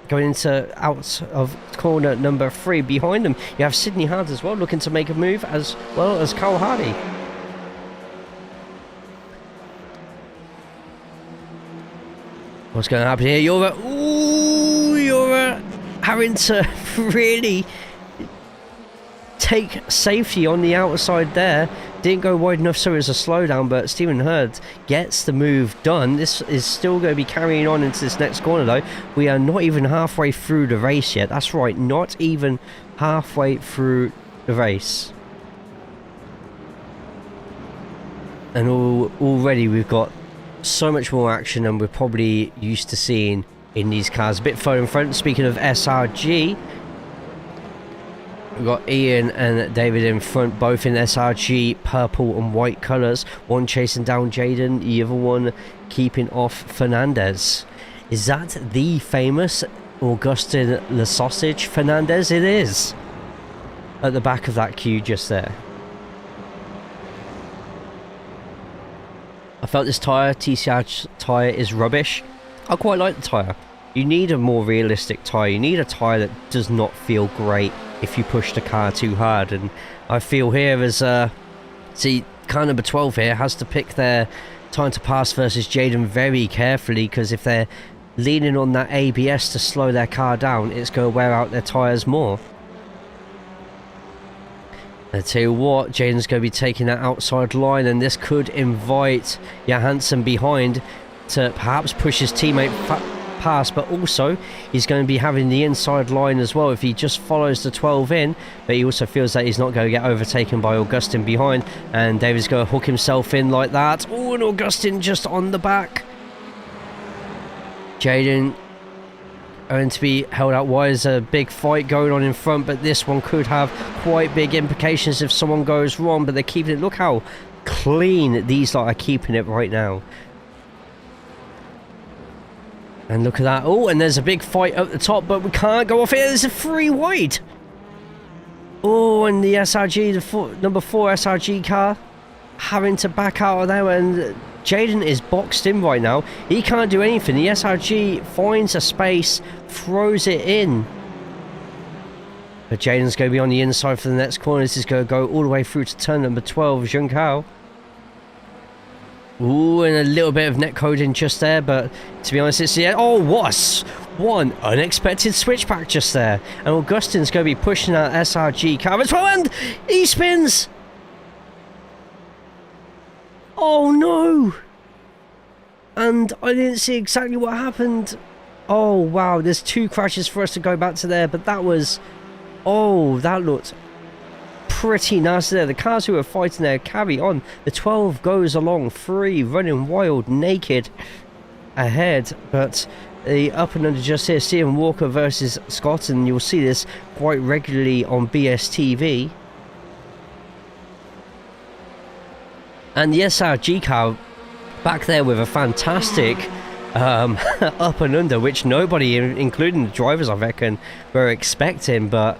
going into out of corner number 3. Behind them, you have Sidney Hard as well, looking to make a move, as well as Carl Hardy. What's going to happen here? Jura having to really take safety on the outside there. Didn't go wide enough, so it was a slowdown, but Stephen Hurd gets the move done. This is still going to be carrying on into this next corner, though. We are not even halfway through the race yet. That's right, not even halfway through the race. And already we've got so much more action than we're probably used to seeing in these cars. A bit further in front, speaking of SRG, we've got Ian and David in front, both in SRG purple and white colours. One chasing down Jaden, the other one keeping off Fernandez. Is that the famous Augustin Le Sausage Fernandez? It is. At the back of that queue just there. I felt this tyre, TCR tyre, is rubbish. I quite like the tyre. You need a more realistic tyre. You need a tyre that does not feel great if you push the car too hard. And I feel here as see, car number 12 here has to pick their time to pass versus Jaden very carefully, because if they're leaning on that ABS to slow their car down, it's going to wear out their tyres more. I tell you what, Jaden's going to be taking that outside line, and this could invite Johansson behind to perhaps push his teammate past, but also he's going to be having the inside line as well if he just follows the 12 in, but he also feels that he's not going to get overtaken by Augustin behind, and David's going to hook himself in like that. Oh, and Augustin just on the back. Jaden going to be held out wide. There's a big fight going on in front, but this one could have quite big implications if someone goes wrong, but they're keeping it. Look how clean these lot are keeping it right now. And look at that. Oh, and there's a big fight up the top, but we can't go off it. There's a 3 wide. Oh, and the SRG, the number 4 SRG car, having to back out of there, and Jaden is boxed in right now. He can't do anything. The SRG finds a space, throws it in. But Jaden's going to be on the inside for the next corner. This is going to go all the way through to turn number 12, JayCaulls. Ooh, and a little bit of netcoding just there, but to be honest, it's the... Oh, what one unexpected switchback just there. And Augustin's going to be pushing that SRG car as well, and he spins! Oh no! And I didn't see exactly what happened. Oh wow, there's 2 crashes for us to go back to there, but that was... Oh, that looked pretty nasty there. The cars who were fighting there carry on. The 12 goes along free, running wild, naked ahead, but the up and under just here, Stephen Walker versus Scott, and you'll see this quite regularly on BSTV. And the SRG car back there with a fantastic up and under, which nobody, including the drivers, I reckon, were expecting. But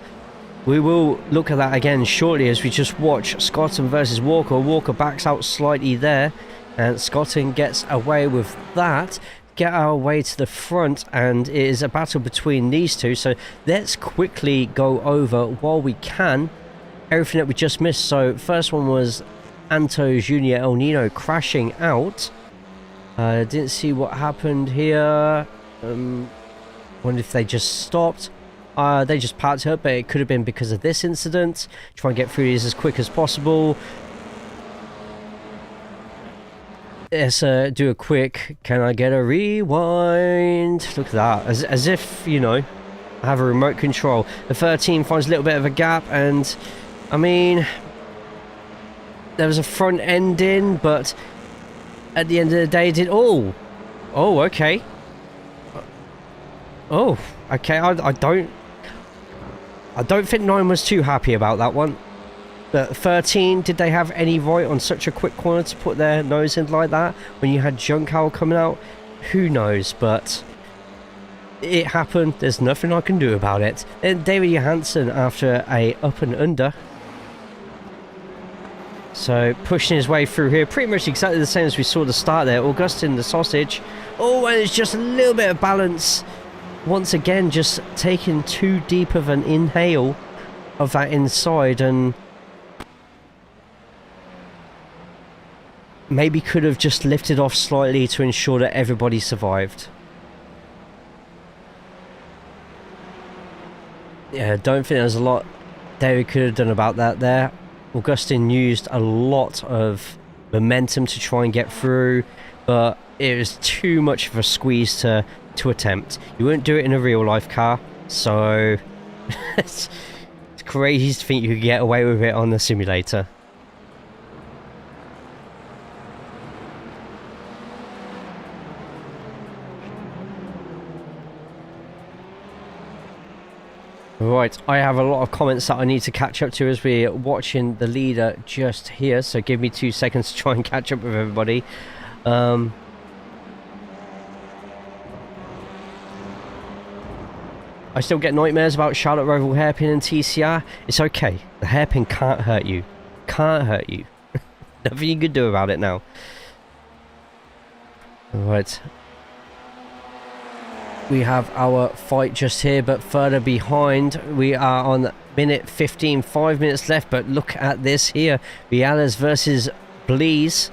we will look at that again shortly as we just watch Scotton versus Walker. Walker backs out slightly there, and Scotton gets away with that. Get our way to the front, and it is a battle between these two. So let's quickly go over, while we can, everything that we just missed. So first one was Anto Junior El Nino crashing out. Didn't see what happened here. Wonder if they just stopped. They just parked up, but it could have been because of this incident. Try and get through these as quick as possible. Let's do a quick, can I get a rewind? Look at that, as if, you know, I have a remote control. The 13 finds a little bit of a gap, and I mean, there was a front end in, but at the end of the day, it did... Oh, okay. Oh, okay. I don't think 9 was too happy about that one. But 13, did they have any right on such a quick corner to put their nose in like that when you had JayCaulls coming out? Who knows, but it happened. There's nothing I can do about it. And David Johansson after a up and under. So pushing his way through here, pretty much exactly the same as we saw at the start there. Augustin the Sausage. Oh, and it's just a little bit of balance. Once again, just taking too deep of an inhale of that inside, and maybe could have just lifted off slightly to ensure that everybody survived. Yeah, don't think there's a lot David could have done about that there. Augustin used a lot of momentum to try and get through, but it was too much of a squeeze to attempt. You wouldn't do it in a real life car, so it's crazy to think you could get away with it on the simulator. Right, I have a lot of comments that I need to catch up to as we're watching the leader just here, so give me 2 seconds to try and catch up with everybody. I still get nightmares about Charlotte Roval hairpin and TCR. It's okay, the hairpin can't hurt you. Can't hurt you. Nothing you can do about it now. Right. We have our fight just here, but further behind. We are on minute 15, 5 minutes left, but look at this here. Viales versus Blees.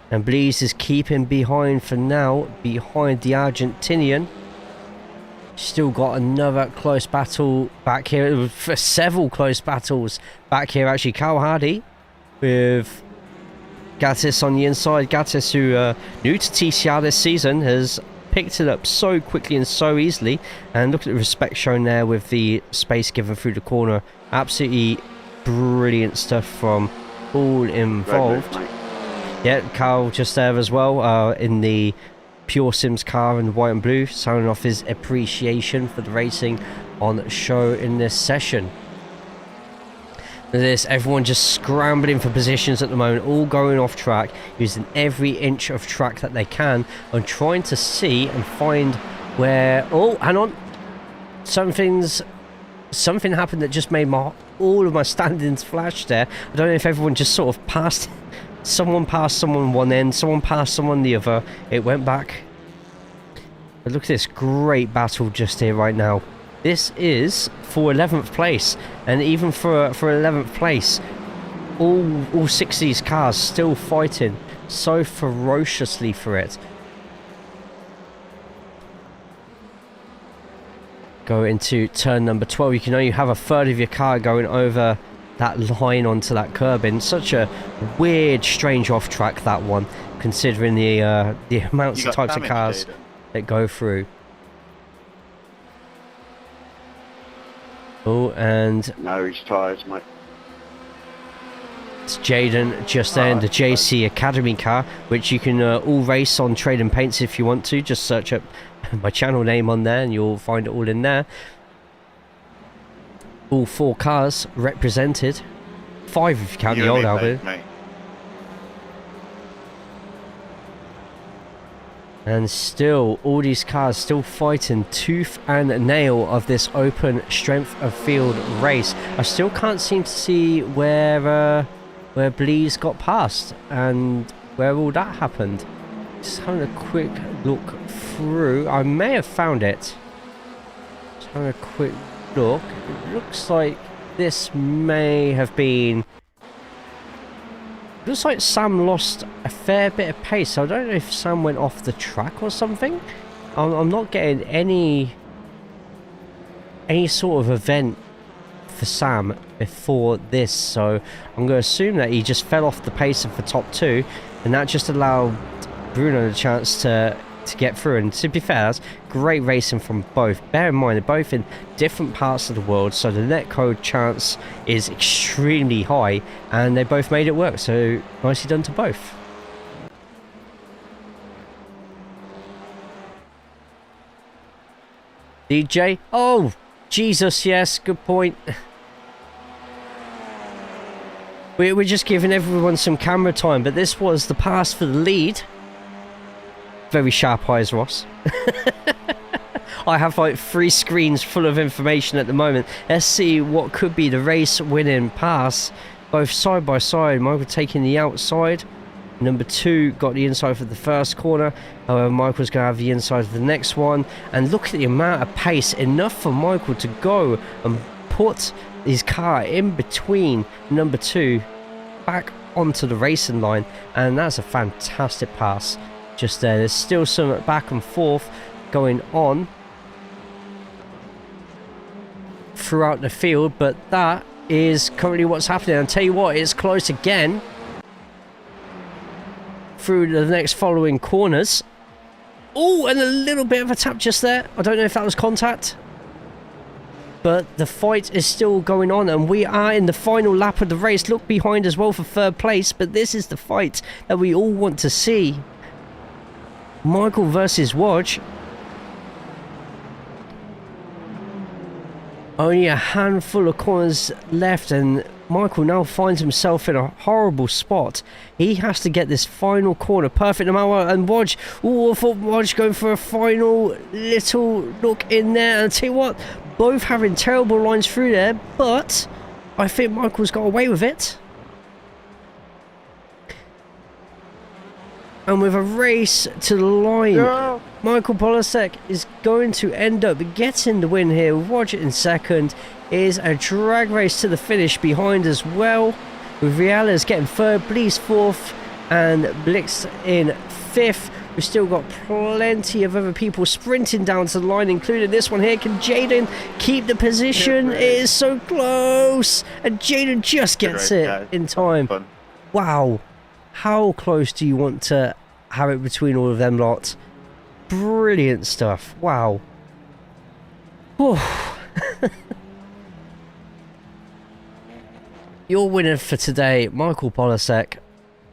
And Blees is keeping behind for now, behind the Argentinian. Still got another close battle back here, for several close battles back here actually. Carl Hardy with Gattis on the inside. Gattis, who new to TCR this season, has picked it up so quickly and so easily, and look at the respect shown there with the space given through the corner. Absolutely brilliant stuff from all involved. Yeah, Carl just there as well, in the Pure Sims car in white and blue, showing off his appreciation for the racing on show in this session. This, everyone just scrambling for positions at the moment, all going off track, using every inch of track that they can, and trying to see and find where... Oh, hang on. Something happened that just made all of my standings flash there. I don't know if everyone just sort of passed... Someone passed someone one end, someone passed someone the other. It went back. But look at this great battle just here right now. This is for 11th place, and even for 11th place, all 6 of these cars still fighting so ferociously for it. Go into turn number 12. You can only have a third of your car going over that line onto that curbing. Such a weird, strange off track, that one, considering the amounts of types of cars that go through. Oh, and no, his tyres, mate. It's Jaden just there in the JC Academy car, which you can all race on Trade and Paints if you want to. Just search up my channel name on there and you'll find it all in there. All 4 cars represented. 5 if you count the old Albert. And still, all these cars still fighting tooth and nail of this open strength of field race. I still can't seem to see where Blees got past and where all that happened. Just having a quick look through. I may have found it. Just having a quick look. It looks like this may have been... Looks like Sam lost a fair bit of pace. I don't know if Sam went off the track or something. I'm not getting any sort of event for Sam before this, so I'm going to assume that he just fell off the pace of the top 2, and that just allowed Bruno the chance to get through. And to be fair, that's great racing from both. Bear in mind, they're both in different parts of the world, so the netcode chance is extremely high, and they both made it work, so nicely done to both. DJ, oh Jesus, yes, good point. We're just giving everyone some camera time, but this was the pass for the lead. Very sharp eyes, Ross. I have like 3 screens full of information at the moment. Let's see what could be the race winning pass. Both side by side. Michael taking the outside. Number 2 got the inside for the first corner. However, Michael's going to have the inside of the next one. And look at the amount of pace. Enough for Michael to go and put his car in between number 2 back onto the racing line. And that's a fantastic pass. Just there. There's still some back and forth going on throughout the field, but that is currently what's happening. I'll tell you what, it's close again through the next following corners. Oh, and a little bit of a tap just there. I don't know if that was contact. But the fight is still going on, and we are in the final lap of the race. Look behind as well for third place, but this is the fight that we all want to see. Michael versus Wodge. Only a handful of corners left, and Michael now finds himself in a horrible spot. He has to get this final corner perfect no matter what. And Wodge, oh, I thought Wodge going for a final little look in there. And I'll tell you what, both having terrible lines through there, but I think Michael's got away with it. And with a race to the line, No. Michael Polasek is going to end up getting the win here. Wodge in second. Is a drag race to the finish behind as well, with Reales getting third, Blees fourth, and Blix in fifth. We've still got plenty of other people sprinting down to the line, including this one here. Can Jaden keep the position? It is so close, and Jaden just gets it in time. Fun. Wow, how close do you want to have it between all of them lot? Brilliant stuff. Wow. Whew. Your winner for today, Michael Polasek,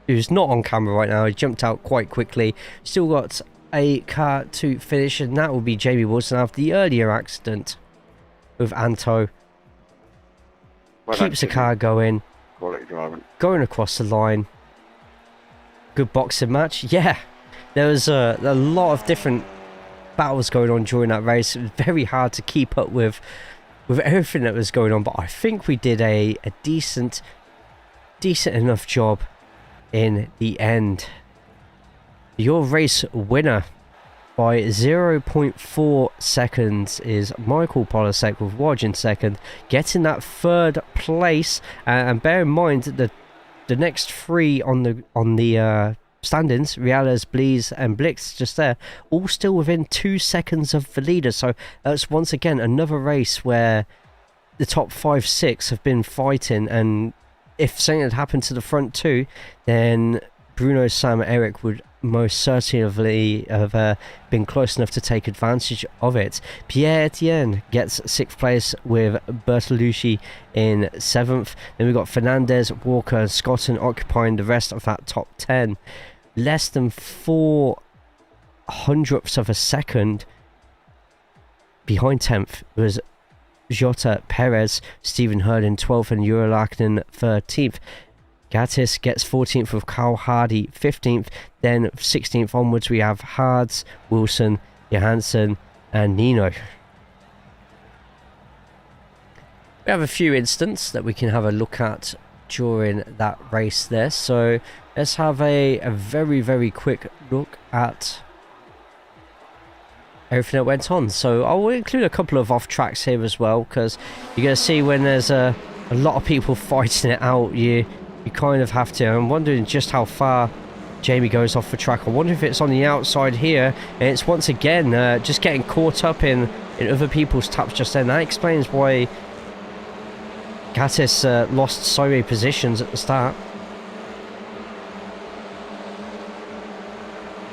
who's not on camera right now. He jumped out quite quickly. Still got a car to finish, and that will be Jamie Wilson after the earlier accident with Anto. Well, Keeps the car going. Quality driving. Going across the line. Good boxing match. Yeah, there was a lot of different battles going on during that race. It was very hard to keep up with everything that was going on, but I think we did a decent enough job in the end. Your race winner by 0.4 seconds is Michael Polasek, with Wodge in second, getting that third place. And bear in mind that the next three on the standings, Reales, Blees and Blix just there, all still within 2 seconds of the leader. So that's once again another race where the top 5-6 have been fighting, and if something had happened to the front two, then Bruno, Sam, Eric would most certainly have been close enough to take advantage of it. Pierre Etienne gets 6th place with Bertolucci in 7th. Then we've got Fernandez, Walker and Scotton occupying the rest of that top 10. Less than 0.04 of a second behind 10th was Jota Perez, Stephen Hurd in 12th and Eurolakinen 13th. Gattis gets 14th with Carl Hardy 15th. Then 16th onwards we have Hards, Wilson, Johansson and Nino. We have a few incidents that we can have a look at during that race there. So let's have a very, very quick look at everything that went on. So I'll include a couple of off tracks here as well, because you're going to see when there's a lot of people fighting it out, you kind of have to. I'm wondering just how far Jamie goes off the track. I wonder if it's on the outside here, and it's once again just getting caught up in other people's taps just then. That explains why Gattis lost so many positions at the start.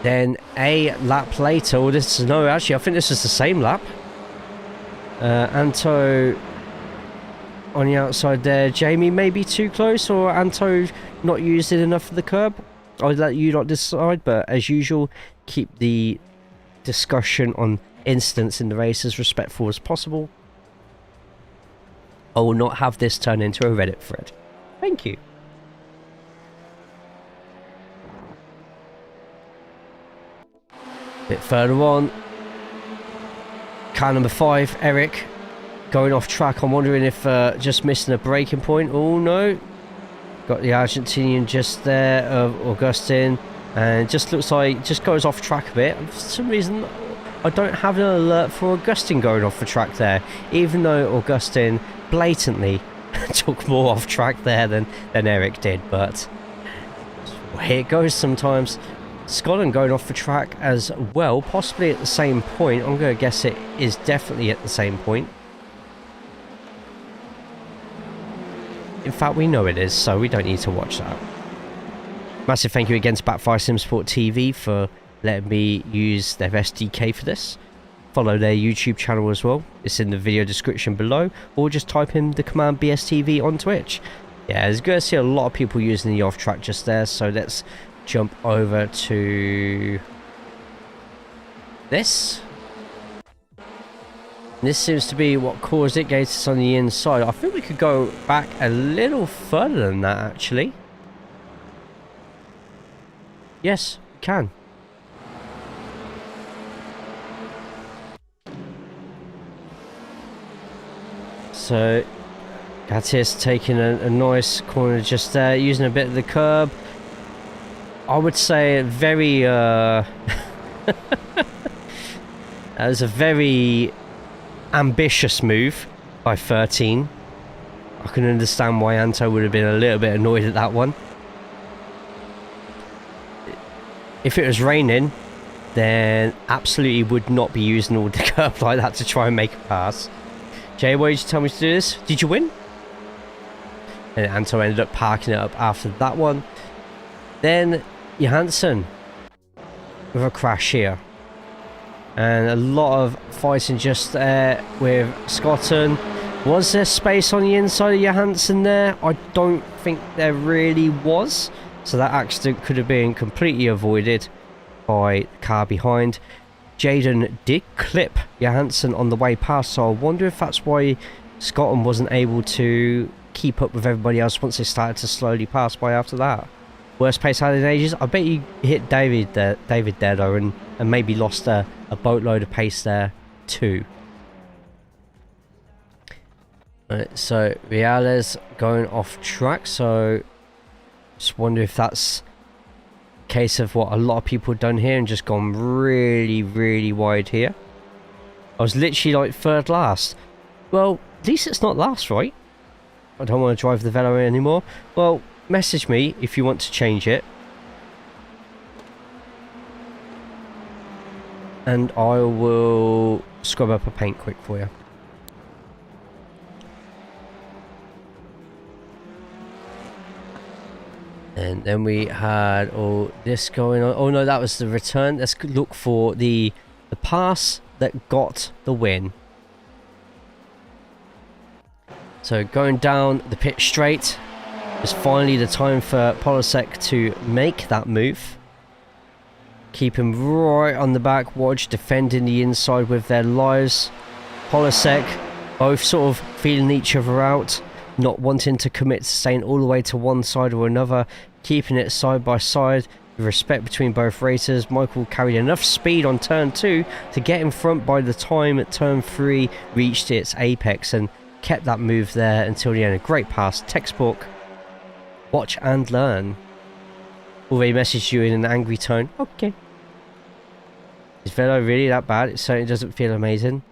Then a lap later, or this is, no, actually I think this is the same lap. Anto on the outside there. Jamie may be too close, or Anto not used it enough for the curb. I'll let you not decide, but as usual, keep the discussion on incidents in the race as respectful as possible. I will not have this turn into a Reddit thread. Thank you. Bit further on, car number 5, Eric, going off track. I'm wondering if just missing a braking point. Oh no, got the Argentinian just there of Augustin, and just looks like just goes off track a bit. For some reason I don't have an alert for Augustin going off the track there, even though Augustin blatantly took more off track there than Eric did, but here it goes sometimes. Scotland going off the track as well, possibly at the same point. I'm going to guess it is definitely at the same point. In fact, we know it is, so we don't need to watch that. Massive thank you again to Backfire Simsport TV for letting me use their SDK for this. Follow their YouTube channel as well. It's in the video description below, or just type in the command BSTV on Twitch. Yeah, it's good to see a lot of people using the off-track just there, so let's jump over to this. This seems to be what caused it, Gators on the inside. I think we could go back a little further than that, actually. Yes, we can. So, Gatis taking a nice corner just there, using a bit of the curb. I would say very, that was a very ambitious move by 13. I can understand why Anto would have been a little bit annoyed at that one. If it was raining, then absolutely would not be using all the curb like that to try and make a pass. Jay, why did you tell me to do this? Did you win? And Anto ended up parking it up after that one. Then Johansson with a crash here. And a lot of fighting just there with Scotton. Was there space on the inside of Johansson there? I don't think there really was. So that accident could have been completely avoided by the car behind. Jaden did clip Johansson on the way past, so I wonder if that's why Scotland wasn't able to keep up with everybody else once they started to slowly pass by after that. Worst pace I had in ages. I bet you hit David there though, and maybe lost a boatload of pace there too. Right, so Reales going off track, so just wonder if that's a case of what a lot of people have done here and just gone really wide here. I was literally like third last. Well, at least it's not last, right? I don't want to drive the Velo anymore. Well, message me if you want to change it, and I will scrub up a paint quick for you. And then we had all this going on. Oh no, that was the return. Let's look for the pass that got the win. So going down the pit straight was finally the time for Polasek to make that move. Keep him right on the back watch, defending the inside with their lives. Polasek both sort of feeling each other out, not wanting to commit to staying all the way to one side or another, keeping it side by side with respect between both racers. Michael carried enough speed on turn 2 to get in front by the time at turn 3 reached its apex, and kept that move there until the end. A great pass, textbook, watch and learn. Although he messaged you in an angry tone. Okay. Is Velo really that bad? It certainly doesn't feel amazing.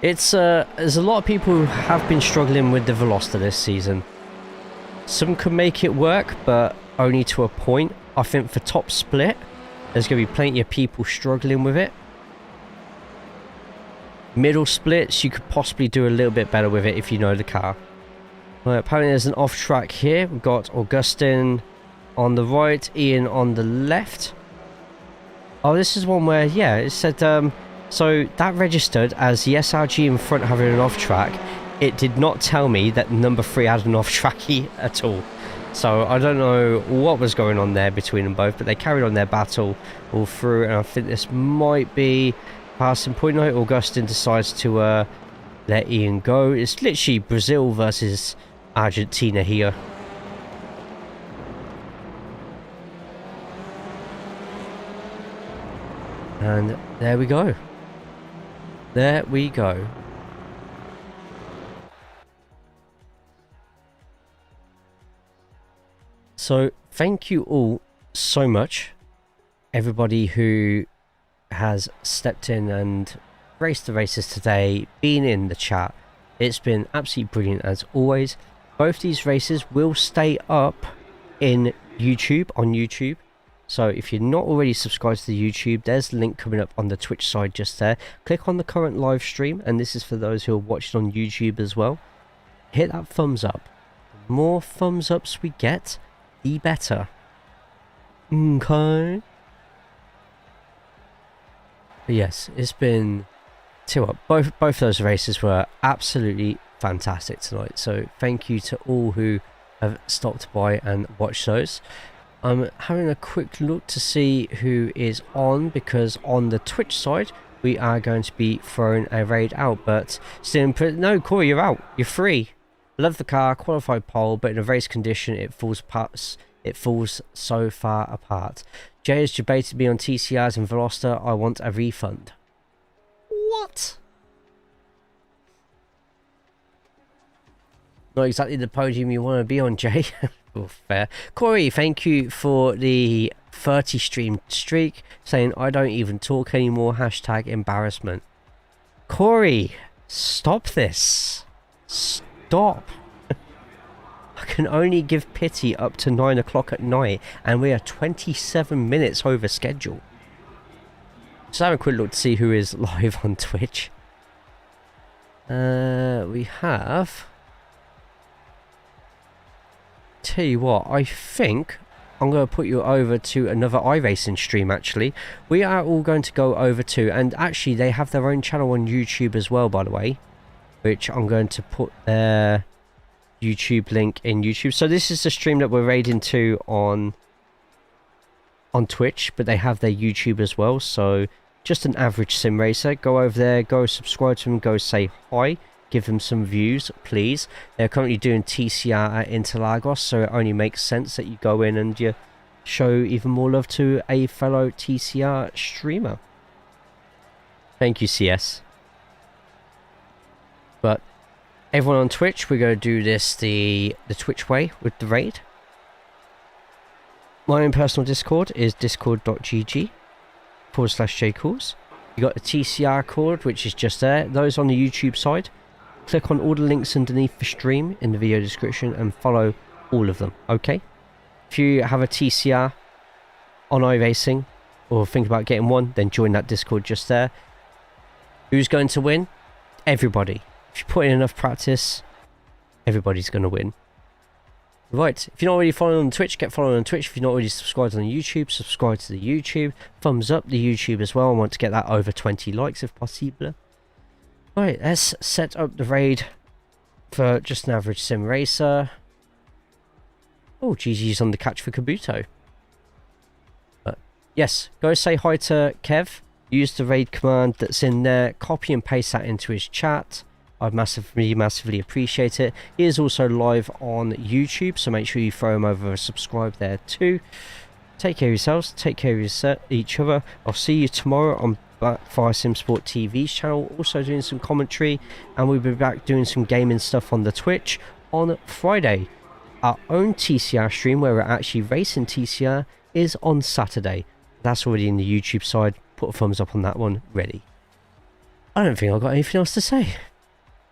It's there's a lot of people who have been struggling with the Veloster this season. Some can make it work, but only to a point. I think for top split, there's going to be plenty of people struggling with it. Middle splits, you could possibly do a little bit better with it if you know the car. Right, apparently there's an off track here. We've got Augustin on the right, Ian on the left. Oh, this is one where, yeah, it said, so that registered as the SRG in front having an off track. It did not tell me that number 3 had an off tracky at all. So I don't know what was going on there between them both, but they carried on their battle all through, and I think this might be passing point. No, Augustin decides to let Ian go. It's literally Brazil versus Argentina here. And there we go. There we go. So thank you all so much, everybody who has stepped in and raced the races today, been in the chat. It's been absolutely brilliant as always. Both these races will stay up in YouTube, on YouTube. So if you're not already subscribed to the YouTube, there's a link coming up on the Twitch side just there. Click on the current live stream, and this is for those who are watching on YouTube as well. hit that thumbs up. The more thumbs ups we get, the better. Okay. But yes, it's been two up. Both those races were absolutely fantastic tonight. So thank you to all who have stopped by and watched those. I'm having a quick look to see who is on, because on the Twitch side we are going to be throwing a raid out, but still no, Corey, you're out. You're free. Love the car, qualified pole, but in a race condition it falls so far apart. Jay has debated me on TCRs and Veloster. I want a refund. What? Not exactly the podium you want to be on, Jay. Oh, fair. Corey, thank you for the 30 stream streak, saying I don't even talk anymore. Hashtag embarrassment. Corey, stop this. Stop. I can only give pity up to 9 o'clock at night, and we are 27 minutes over schedule. Just have a quick look to see who is live on Twitch. We have... Tell you what, I think I'm going to put you over to another iRacing stream, actually. We are all going to go over to, and actually they have their own channel on YouTube as well, by the way, which I'm going to put their YouTube link in YouTube. So this is the stream that we're raiding to on Twitch, but they have their YouTube as well. So just an average sim racer, go over there, go subscribe to them, go say hi, give them some views, please. They're currently doing TCR at Interlagos, so it only makes sense that you go in and you show even more love to a fellow TCR streamer. Thank you, CS. But everyone on Twitch, we're going to do this the Twitch way with the raid. My own personal Discord is discord.gg/JayCaulls. You got the TCR cord, which is just there. Those on the YouTube side, click on all the links underneath the stream in the video description and follow all of them, okay? If you have a TCR on iRacing or think about getting one, then join that Discord just there. Who's going to win? Everybody. If you put in enough practice, everybody's going to win. Right, if you're not already following on Twitch, get following on Twitch. If you're not already subscribed on the YouTube, subscribe to the YouTube. Thumbs up the YouTube as well. I want to get that over 20 likes if possible. Right, let's set up the raid for just an average sim racer. Oh, GG's on the catch for Kabuto. But yes, go say hi to Kev. Use the raid command that's in there. Copy and paste that into his chat. I'd massively appreciate it. He is also live on YouTube, so make sure you throw him over and subscribe there too. Take care of yourselves. Take care of each other. I'll see you tomorrow on Backfire Simsport TV's channel, also doing some commentary, and we'll be back doing some gaming stuff on the Twitch on Friday. Our own TCR stream, where we're actually racing TCR, is on Saturday. That's already in the YouTube side. Put a thumbs up on that one. Ready. I don't think I've got anything else to say.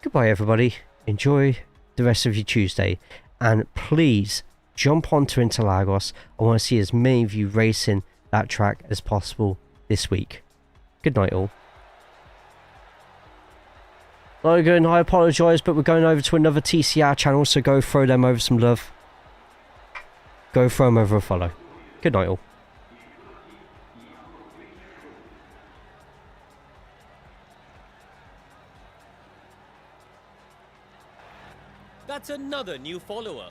Goodbye, everybody. Enjoy the rest of your Tuesday, and please jump onto Interlagos. I want to see as many of you racing that track as possible this week. Good night, all. Logan, I apologise, but we're going over to another TCR channel, so go throw them over some love. Go throw them over a follow. Good night, all. That's another new follower.